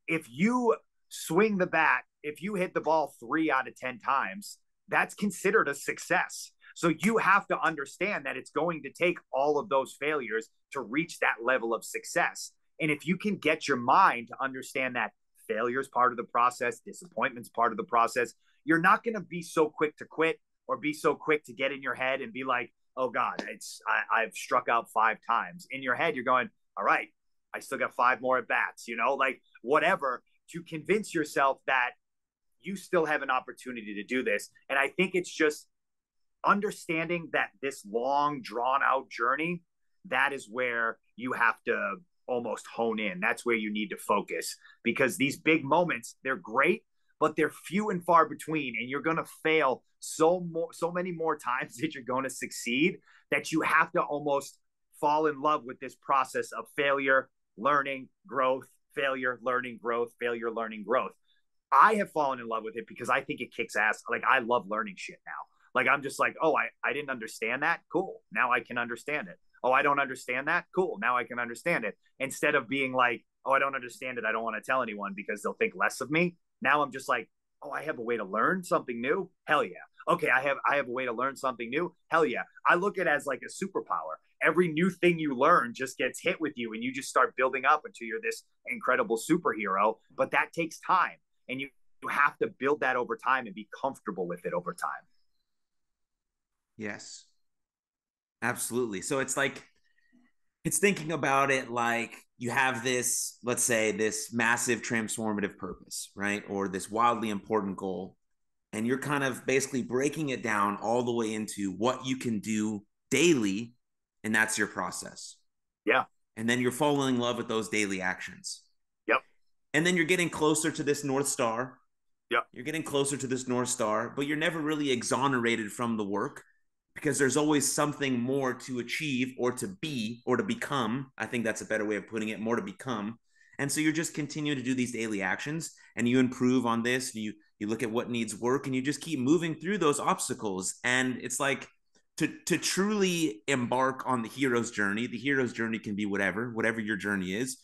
if you swing the bat, if you hit the ball 3 out of 10 times, that's considered a success. So you have to understand that it's going to take all of those failures to reach that level of success. And if you can get your mind to understand that failure is part of the process, disappointment's part of the process, you're not going to be so quick to quit or be so quick to get in your head and be like, oh God, I've struck out 5 times. In your head, you're going, all right, I still got 5 more at bats, like whatever, to convince yourself that you still have an opportunity to do this. And I think it's just understanding that this long drawn out journey, that is where you have to almost hone in. That's where you need to focus because these big moments, they're great, but they're few and far between. And you're going to fail so many more times that you're going to succeed that you have to almost fall in love with this process of failure, learning, growth, failure, learning, growth, failure, learning, growth. I have fallen in love with it because I think it kicks ass. Like I love learning shit now. Like I'm just like, oh, I didn't understand that. Cool. Now I can understand it. Oh, I don't understand that. Cool. Now I can understand it. Instead of being like, oh, I don't understand it. I don't want to tell anyone because they'll think less of me. Now I'm just like, oh, I have a way to learn something new. Hell yeah. Okay. I have a way to learn something new. Hell yeah. I look at it as like a superpower. Every new thing you learn just gets hit with you and you just start building up until you're this incredible superhero. But that takes time. And you have to build that over time and be comfortable with it over time. Yes, absolutely. So it's like, it's thinking about it like you have this, let's say, this massive transformative purpose, right? Or this wildly important goal. And you're kind of basically breaking it down all the way into what you can do daily. And that's your process. Yeah. And then you're falling in love with those daily actions. Yep. And then you're getting closer to this North Star. Yep. You're getting closer to this North Star, but you're never really exonerated from the work because there's always something more to achieve or to be or to become. I think that's a better way of putting it, more to become. And so you're just continue to do these daily actions and you improve on this. You look at what needs work and you just keep moving through those obstacles. And it's like to truly embark on the hero's journey. The hero's journey can be whatever your journey is.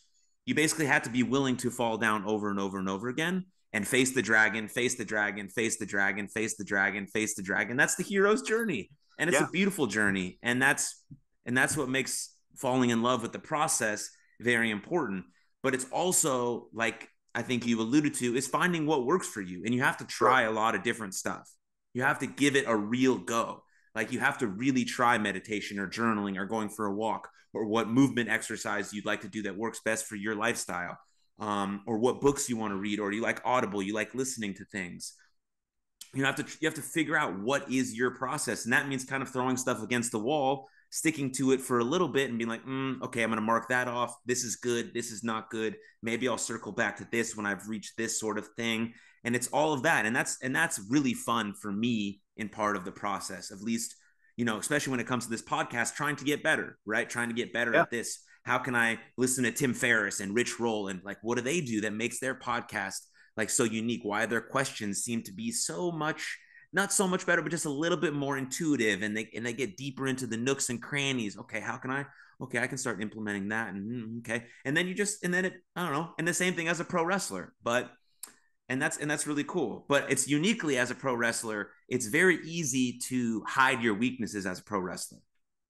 You basically have to be willing to fall down over and over and over again and face the dragon, face the dragon, face the dragon, face the dragon, face the dragon. That's the hero's journey. And it's a beautiful journey. And that's what makes falling in love with the process very important. But it's also, like I think you alluded to, is finding what works for you. And you have to try a lot of different stuff. You have to give it a real go. Like you have to really try meditation or journaling or going for a walk or what movement exercise you'd like to do that works best for your lifestyle, or what books you want to read, or you like Audible, you like listening to things. You have to figure out what is your process. And that means kind of throwing stuff against the wall, sticking to it for a little bit and being like, okay, I'm going to mark that off. This is good. This is not good. Maybe I'll circle back to this when I've reached this sort of thing. And it's all of that. And that's really fun for me in part of the process, at least, especially when it comes to this podcast, trying to get better, right? Trying to get better at this. How can I listen to Tim Ferriss and Rich Roll and like, what do they do that makes their podcast like so unique? Why their questions seem to be so much, not so much better, but just a little bit more intuitive, and they get deeper into the nooks and crannies. Okay, I can start implementing that. And okay. And then I don't know. And the same thing as a pro wrestler, and that's really cool. But it's uniquely as a pro wrestler, it's very easy to hide your weaknesses as a pro wrestler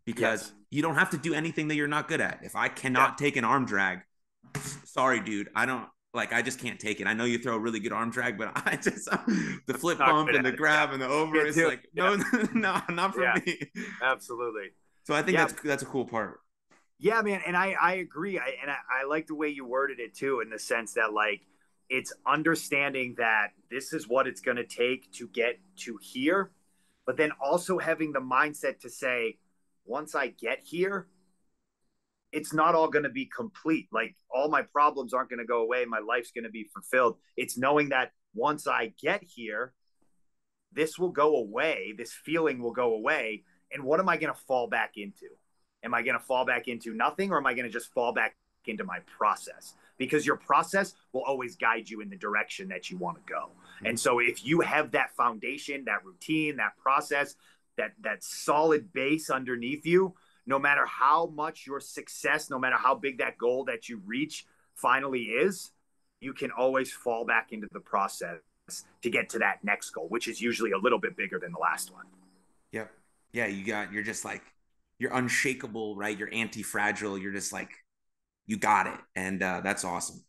because you don't have to do anything that you're not good at. If I cannot take an arm drag, sorry, dude, I don't like I just can't take it. I know you throw a really good arm drag, but I just the flip Not bump good and at the it. grab Yeah. and the over. Can't It's do it. like Yeah. no, no, not for Yeah. me. Absolutely. So I think Yeah. that's a cool part. Yeah, man. And I agree. I like the way you worded it too, in the sense that, like, it's understanding that this is what it's going to take to get to here, but then also having the mindset to say, once I get here, it's not all going to be complete. Like, all my problems aren't going to go away. My life's going to be fulfilled. It's knowing that once I get here, this will go away. This feeling will go away. And what am I going to fall back into? Am I going to fall back into nothing, or am I going to just fall back into my process? Because your process will always guide you in the direction that you want to go. Mm-hmm. And so if you have that foundation, that routine, that process, that solid base underneath you, no matter how much your success, no matter how big that goal that you reach finally is, you can always fall back into the process to get to that next goal, which is usually a little bit bigger than the last one. Yep. Yeah, you're just like you're unshakable, right? You're anti-fragile. You're just like you got it, and that's awesome.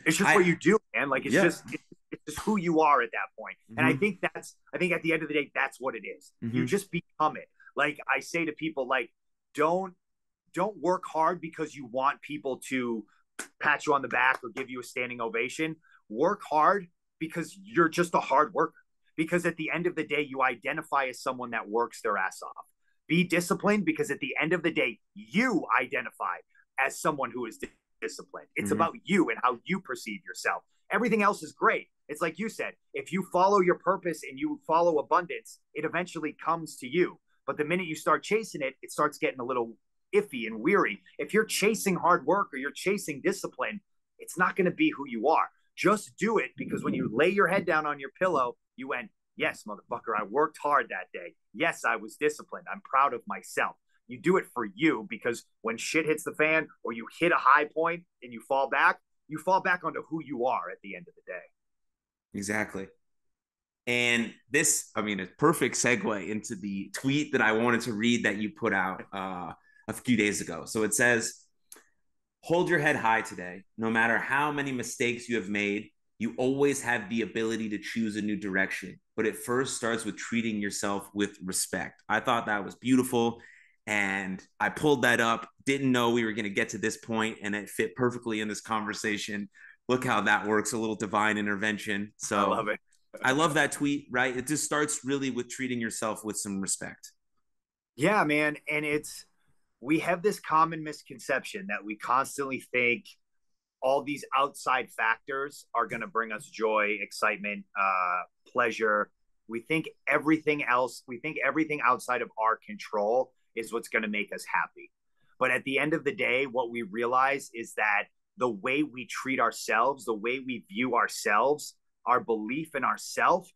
It's just what you do, man. Like, Yeah. it's just who you are at that point. And Mm-hmm. I think at the end of the day, that's what it is. Mm-hmm. You just become it. Like I say to people, like, don't work hard because you want people to pat you on the back or give you a standing ovation. Work hard because you're just a hard worker. Because at the end of the day, you identify as someone that works their ass off. Be disciplined because at the end of the day, you identify as someone who is disciplined. It's about you and how you perceive yourself. Everything else is great. It's like you said, if you follow your purpose and you follow abundance, it eventually comes to you. But the minute you start chasing it, it starts getting a little iffy and weary. If you're chasing hard work or you're chasing discipline, it's not going to be who you are. Just do it because when you lay your head down on your pillow, you went, yes, motherfucker, I worked hard that day. Yes, I was disciplined. I'm proud of myself. You do it for you because when shit hits the fan or you hit a high point and you fall back onto who you are at the end of the day. Exactly. And this, I mean, a perfect segue into the tweet that I wanted to read that you put out a few days ago. So it says, hold your head high today. No matter how many mistakes you have made, you always have the ability to choose a new direction. But it first starts with treating yourself with respect. I thought that was beautiful. And I pulled that up, didn't know we were going to get to this point, and it fit perfectly in this conversation. Look how that works, a little divine intervention. So I love it. I love that tweet, right? It just starts really with treating yourself with some respect. Yeah, man. And we have this common misconception that we constantly think all these outside factors are going to bring us joy, excitement, pleasure. We think everything outside of our control is what's going to make us happy. But at the end of the day, what we realize is that the way we treat ourselves, the way we view ourselves, our belief in ourselves,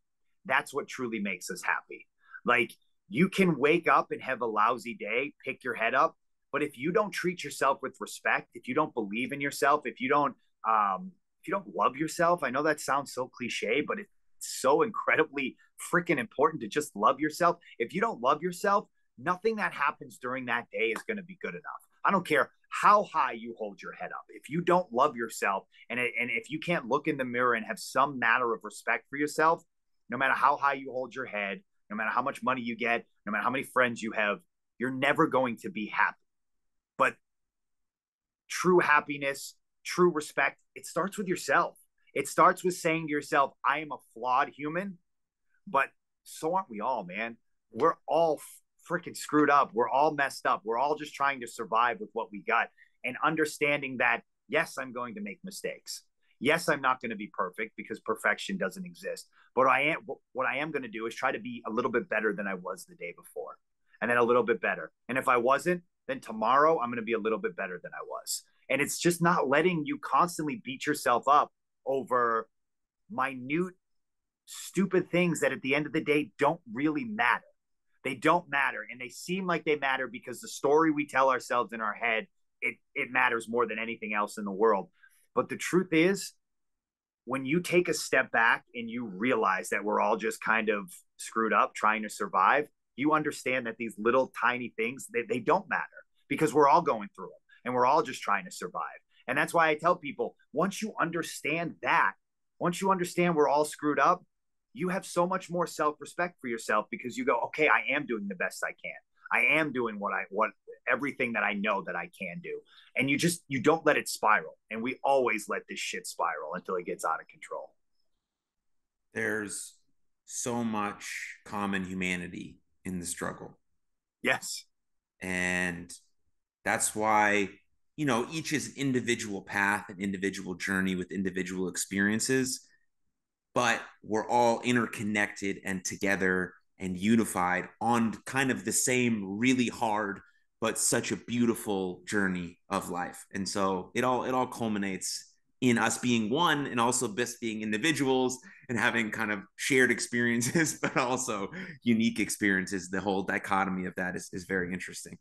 that's what truly makes us happy. Like, you can wake up and have a lousy day, pick your head up, but if you don't treat yourself with respect, if you don't believe in yourself, if you don't love yourself, I know that sounds so cliche, but it's so incredibly freaking important to just love yourself. If you don't love yourself, nothing that happens during that day is going to be good enough. I don't care how high you hold your head up. If you don't love yourself and if you can't look in the mirror and have some matter of respect for yourself, no matter how high you hold your head, no matter how much money you get, no matter how many friends you have, you're never going to be happy. But true happiness, true respect, it starts with yourself. It starts with saying to yourself, I am a flawed human, but so aren't we all, man. We're all freaking screwed up. We're all messed up. We're all just trying to survive with what we got. And understanding that, yes, I'm going to make mistakes. Yes, I'm not going to be perfect because perfection doesn't exist. But what I am going to do is try to be a little bit better than I was the day before. And then a little bit better. And if I wasn't, then tomorrow I'm going to be a little bit better than I was. And it's just not letting you constantly beat yourself up over minute, stupid things that at the end of the day don't really matter. They don't matter. And they seem like they matter because the story we tell ourselves in our head, it matters more than anything else in the world. But the truth is, when you take a step back and you realize that we're all just kind of screwed up trying to survive, you understand that these little tiny things, they don't matter because we're all going through them and we're all just trying to survive. And that's why I tell people, once you understand that, once you understand we're all screwed up, you have so much more self-respect for yourself because you go, okay, I am doing the best I can. I am doing what everything that I know that I can do. And you don't let it spiral. And we always let this shit spiral until it gets out of control. There's so much common humanity in the struggle. Yes. And that's why, each is an individual path, an individual journey with individual experiences, but we're all interconnected and together and unified on kind of the same really hard but such a beautiful journey of life. And so it all culminates in us being one, and also best being individuals and having kind of shared experiences but also unique experiences. The whole dichotomy of that is very interesting.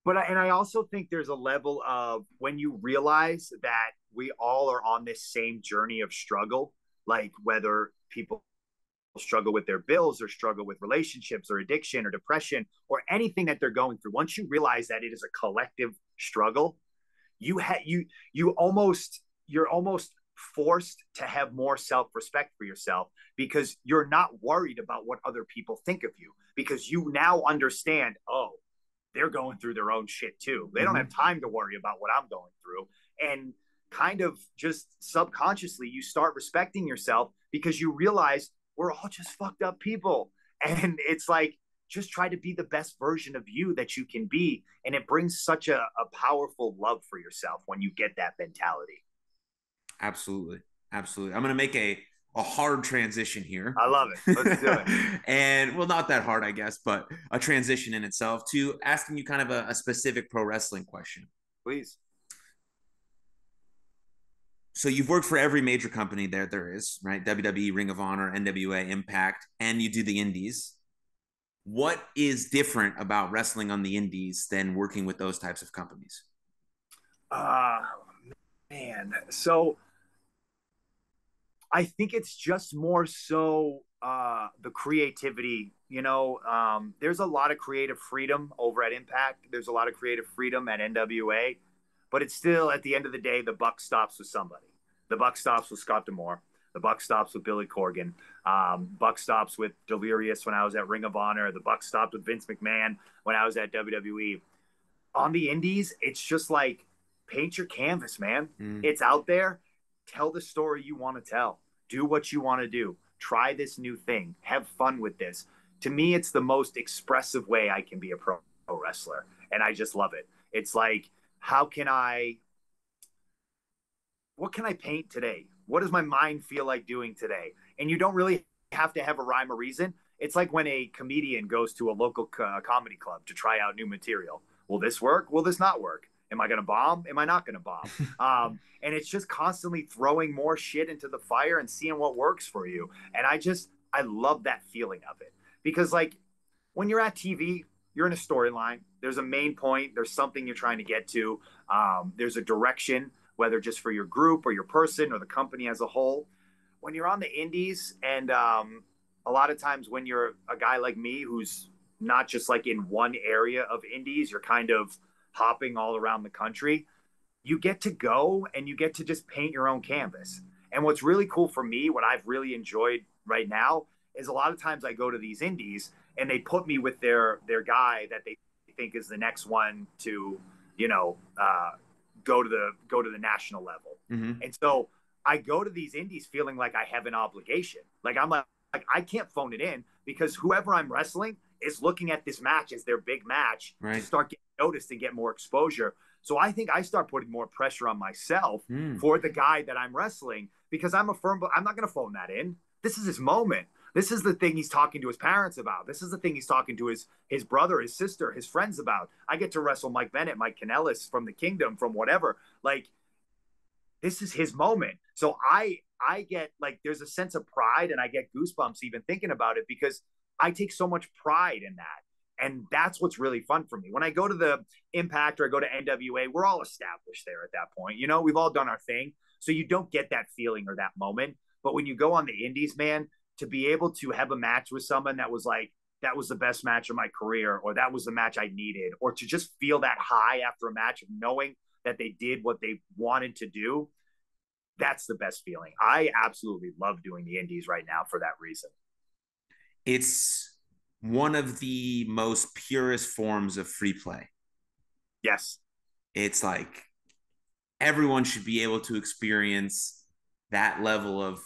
And I also think there's a level of when you realize that we all are on this same journey of struggle, like whether people struggle with their bills or struggle with relationships or addiction or depression or anything that they're going through. Once you realize that it is a collective struggle, you're almost forced to have more self-respect for yourself because you're not worried about what other people think of you, because you now understand, oh, they're going through their own shit too. They don't have time to worry about what I'm going through. And kind of just subconsciously, you start respecting yourself because you realize we're all just fucked up people. And it's like, just try to be the best version of you that you can be. And it brings such a powerful love for yourself when you get that mentality. Absolutely. Absolutely. I'm going to make a hard transition here. I love it. Let's do it. And well, not that hard, I guess, but a transition in itself to asking you kind of a specific pro wrestling question. Please. So you've worked for every major company there is, right? WWE, Ring of Honor, NWA, Impact, and you do the indies. What is different about wrestling on the indies than working with those types of companies? Man. So I think it's just more so the creativity. There's a lot of creative freedom over at Impact. There's a lot of creative freedom at NWA, but it's still at the end of the day, the buck stops with somebody. The buck stops with Scott D'Amore. The buck stops with Billy Corgan. Buck stops with Delirious when I was at Ring of Honor. The buck stopped with Vince McMahon when I was at WWE. On the indies, it's just like paint your canvas, man. It's out there. Tell the story you want to tell. Do what you want to do. Try this new thing. Have fun with this. To me, it's the most expressive way I can be a pro wrestler. And I just love it. It's like, what can I paint today? What does my mind feel like doing today? And you don't really have to have a rhyme or reason. It's like when a comedian goes to a local comedy club to try out new material. Will this work? Will this not work? Am I going to bomb? Am I not going to bomb? And it's just constantly throwing more shit into the fire and seeing what works for you. And I love that feeling of it, because like when you're at TV, you're in a storyline. There's a main point. There's something you're trying to get to. There's a direction, whether just for your group or your person or the company as a whole. When you're on the indies, and a lot of times when you're a guy like me who's not just like in one area of indies, you're kind of hopping all around the country. You get to go and you get to just paint your own canvas. And what's really cool for me, what I've really enjoyed right now, is a lot of times I go to these indies and they put me with their guy that they think is the next one to, go to the national level. And so I go to these indies feeling like I have an obligation. Like I'm like I can't phone it in, because whoever I'm wrestling is looking at this match as their big match, right, to start getting noticed and get more exposure. So I think I start putting more pressure on myself for the guy that I'm wrestling, because I'm not going to phone that in. This is his moment. This is the thing he's talking to his parents about. This is the thing he's talking to his brother, his sister, his friends about. I get to wrestle Mike Bennett, Mike Kanellis from the Kingdom, from whatever. Like, this is his moment. So I get like, there's a sense of pride, and I get goosebumps even thinking about it, because I take so much pride in that. And that's what's really fun for me. When I go to the Impact or I go to NWA, we're all established there at that point. We've all done our thing. So you don't get that feeling or that moment. But when you go on the indies, man, to be able to have a match with someone that was like, that was the best match of my career, or that was the match I needed, or to just feel that high after a match of knowing that they did what they wanted to do, that's the best feeling. I absolutely love doing the indies right now for that reason. It's one of the most purest forms of free play. Yes. It's like everyone should be able to experience that level of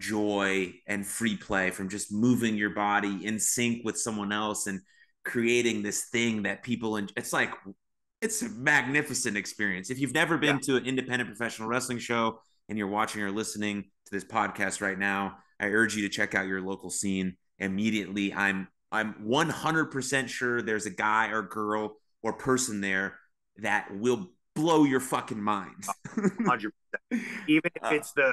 joy and free play from just moving your body in sync with someone else and creating this thing that people it's like it's a magnificent experience. If you've never been to an independent professional wrestling show and you're watching or listening to this podcast right now, I urge you to check out your local scene immediately. I'm 100% sure there's a guy or girl or person there that will blow your fucking mind. 100%. Even if it's the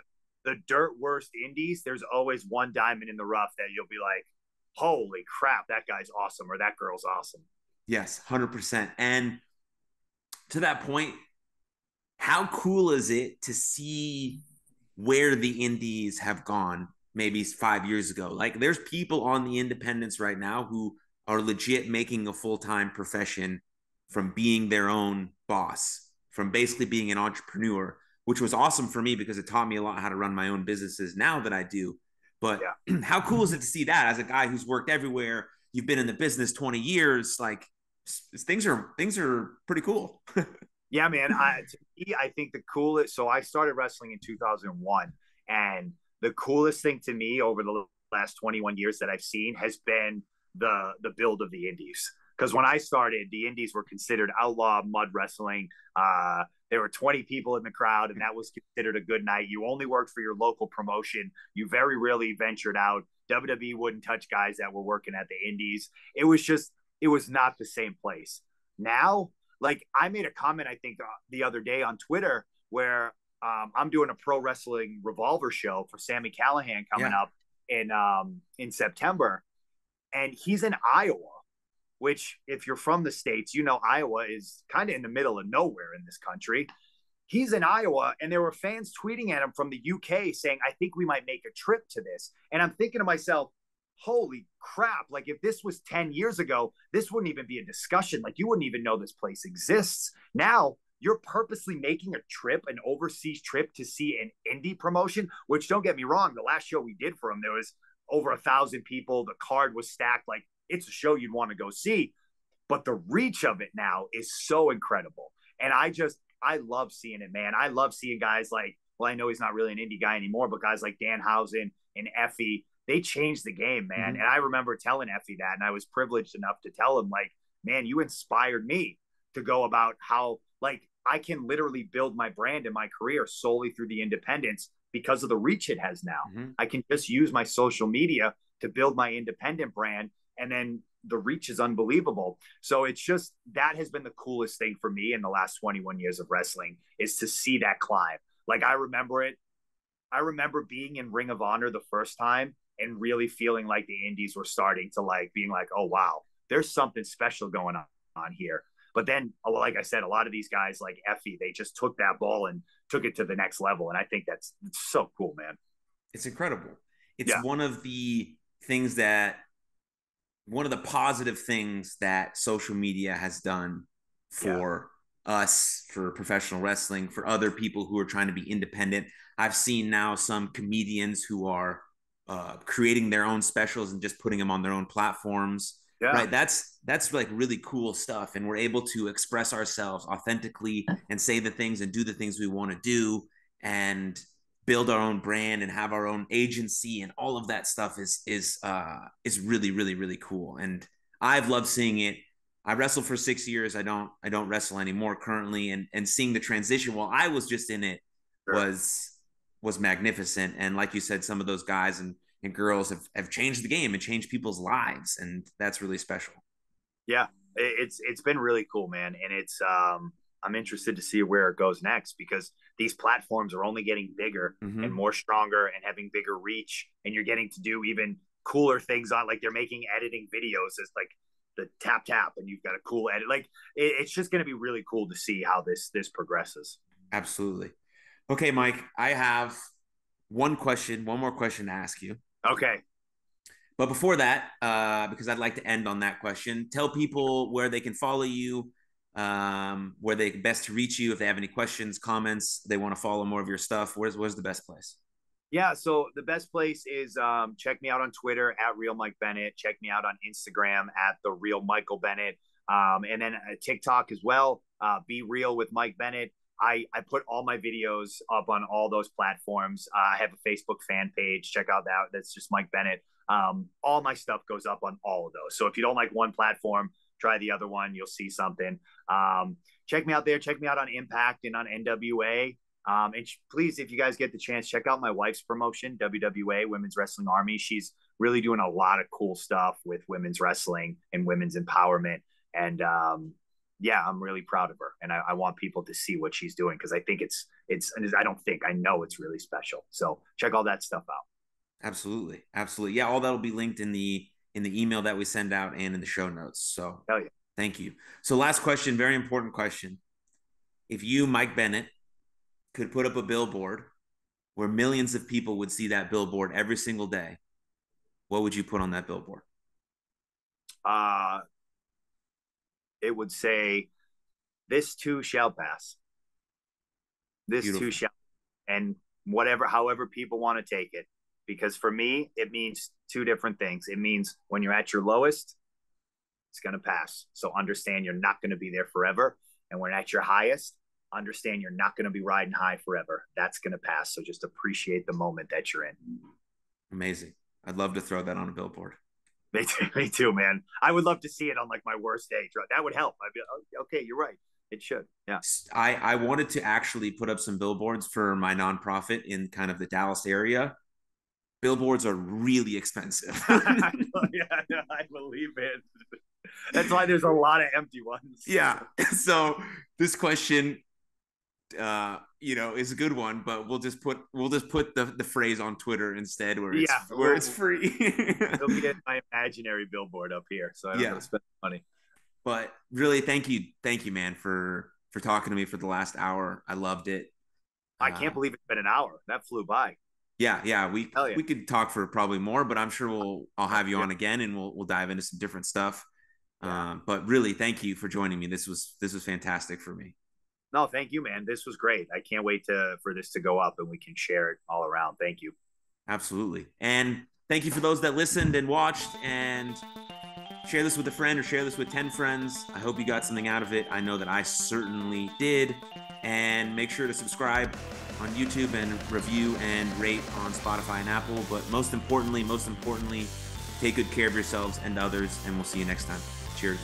dirt worst indies, there's always one diamond in the rough that you'll be like, holy crap, that guy's awesome or that girl's awesome. Yes, 100%. And to that point, how cool is it to see where the indies have gone maybe 5 years ago? Like there's people on the independents right now who are legit making a full-time profession from being their own boss, from basically being an entrepreneur, which was awesome for me because it taught me a lot how to run my own businesses now that I do. But how cool is it to see that as a guy who's worked everywhere? You've been in the business 20 years, like things are pretty cool. Yeah, man. To me, I think the coolest. So I started wrestling in 2001, and the coolest thing to me over the last 21 years that I've seen has been the build of the indies. Because when I started, the indies were considered outlaw mud wrestling. There were 20 people in the crowd, and that was considered a good night. You only worked for your local promotion. You very rarely ventured out. WWE wouldn't touch guys that were working at the indies. It was not the same place. Now, like I made a comment, I think the other day on Twitter where I'm doing a pro wrestling revolver show for Sami Callihan coming up in September, and he's in Iowa, which if you're from the States, you know Iowa is kind of in the middle of nowhere in this country. He's in Iowa, and there were fans tweeting at him from the UK saying, I think we might make a trip to this. And I'm thinking to myself, holy crap, like if this was 10 years ago, this wouldn't even be a discussion. Like you wouldn't even know this place exists. Now you're purposely making a trip, an overseas trip to see an indie promotion, which don't get me wrong, the last show we did for him, there was over 1,000 people. The card was stacked. Like it's a show you'd want to go see, but the reach of it now is so incredible. And I love seeing it, man. I love seeing guys like, well, I know he's not really an indie guy anymore, but guys like Danhausen and Effie, they changed the game, man. And I remember telling Effie that, and I was privileged enough to tell him, like, man, you inspired me to go about how, like, I can literally build my brand and my career solely through the independents because of the reach it has now. I can just use my social media to build my independent brand, and then the reach is unbelievable. So it's just, that has been the coolest thing for me in the last 21 years of wrestling, is to see that climb. Like I remember it. I remember being in Ring of Honor the first time and really feeling like the indies were starting to like being like, oh, wow, there's something special going on here. But then, like I said, a lot of these guys like Effie, they just took that ball and took it to the next level. And I think it's so cool, man. It's incredible. It's one of the things that, one of the positive things that social media has done for us, for professional wrestling, for other people who are trying to be independent. I've seen now some comedians who are creating their own specials and just putting them on their own platforms. Right. That's like really cool stuff. And we're able to express ourselves authentically and say the things and do the things we want to do and build our own brand and have our own agency, and all of that stuff is really, really, really cool. And I've loved seeing it. I wrestled for 6 years. I don't wrestle anymore currently. And seeing the transition while I was just in it was magnificent. And like you said, some of those guys and girls have changed the game and changed people's lives. And that's really special. Yeah, it's been really cool, man. And it's, I'm interested to see where it goes next, because these platforms are only getting bigger and more stronger and having bigger reach. And you're getting to do even cooler things on, like they're making editing videos as like the tap, and you've got a cool edit. Like it's just going to be really cool to see how this progresses. Absolutely. Okay, Mike, I have one more question to ask you. Okay. But before that, because I'd like to end on that question, tell people where they can follow you, where they best to reach you if they have any questions, comments, they want to follow more of your stuff. Where's the best place? Yeah, so the best place is check me out on Twitter at Real Mike Bennett. Check me out on Instagram at The Real Michael Bennett. And then TikTok as well. Be Real with Mike Bennett. I put all my videos up on all those platforms. I have a Facebook fan page. Check out that. That's just Mike Bennett. All my stuff goes up on all of those. So if you don't like one platform, try the other one. You'll see something. Check me out there. Check me out on Impact and on NWA. And please, if you guys get the chance, check out my wife's promotion, WWA, Women's Wrestling Army. She's really doing a lot of cool stuff with women's wrestling and women's empowerment. And yeah, I'm really proud of her. And I want people to see what she's doing because I think I know it's really special. So check all that stuff out. Absolutely. Absolutely. Yeah, all that'll be linked in the email that we send out and in the show notes. So hell yeah. Thank you. So last question, very important question. If you, Mike Bennett, could put up a billboard where millions of people would see that billboard every single day, what would you put on that billboard? It would say, "This too shall pass. This Beautiful. too shall," and however people want to take it. Because for me, it means two different things. It means when you're at your lowest, it's going to pass. So understand you're not going to be there forever. And when at your highest, understand you're not going to be riding high forever. That's going to pass. So just appreciate the moment that you're in. Amazing. I'd love to throw that on a billboard. Me too, man. I would love to see it on like my worst day. That would help. I'd be okay. You're right. It should. Yeah. I wanted to actually put up some billboards for my nonprofit in kind of the Dallas area. Billboards are really expensive. Yeah, I believe it. That's why there's a lot of empty ones. Yeah. So this question, is a good one, but we'll just put the phrase on Twitter instead, where it's free. It'll be my imaginary billboard up here, so I don't have to spend money. But really, thank you, man, for talking to me for the last hour. I loved it. I can't believe it's been an hour. That flew by. Yeah. We could talk for probably more, but I'm sure I'll have you on again, and we'll dive into some different stuff. But really, thank you for joining me. This was fantastic for me. No, thank you, man. This was great. I can't wait for this to go up and we can share it all around. Thank you. Absolutely. And thank you for those that listened and watched, and share this with a friend or share this with 10 friends. I hope you got something out of it. I know that I certainly did. And make sure to subscribe on YouTube and review and rate on Spotify and Apple. But most importantly, take good care of yourselves and others, and we'll see you next time. Cheers.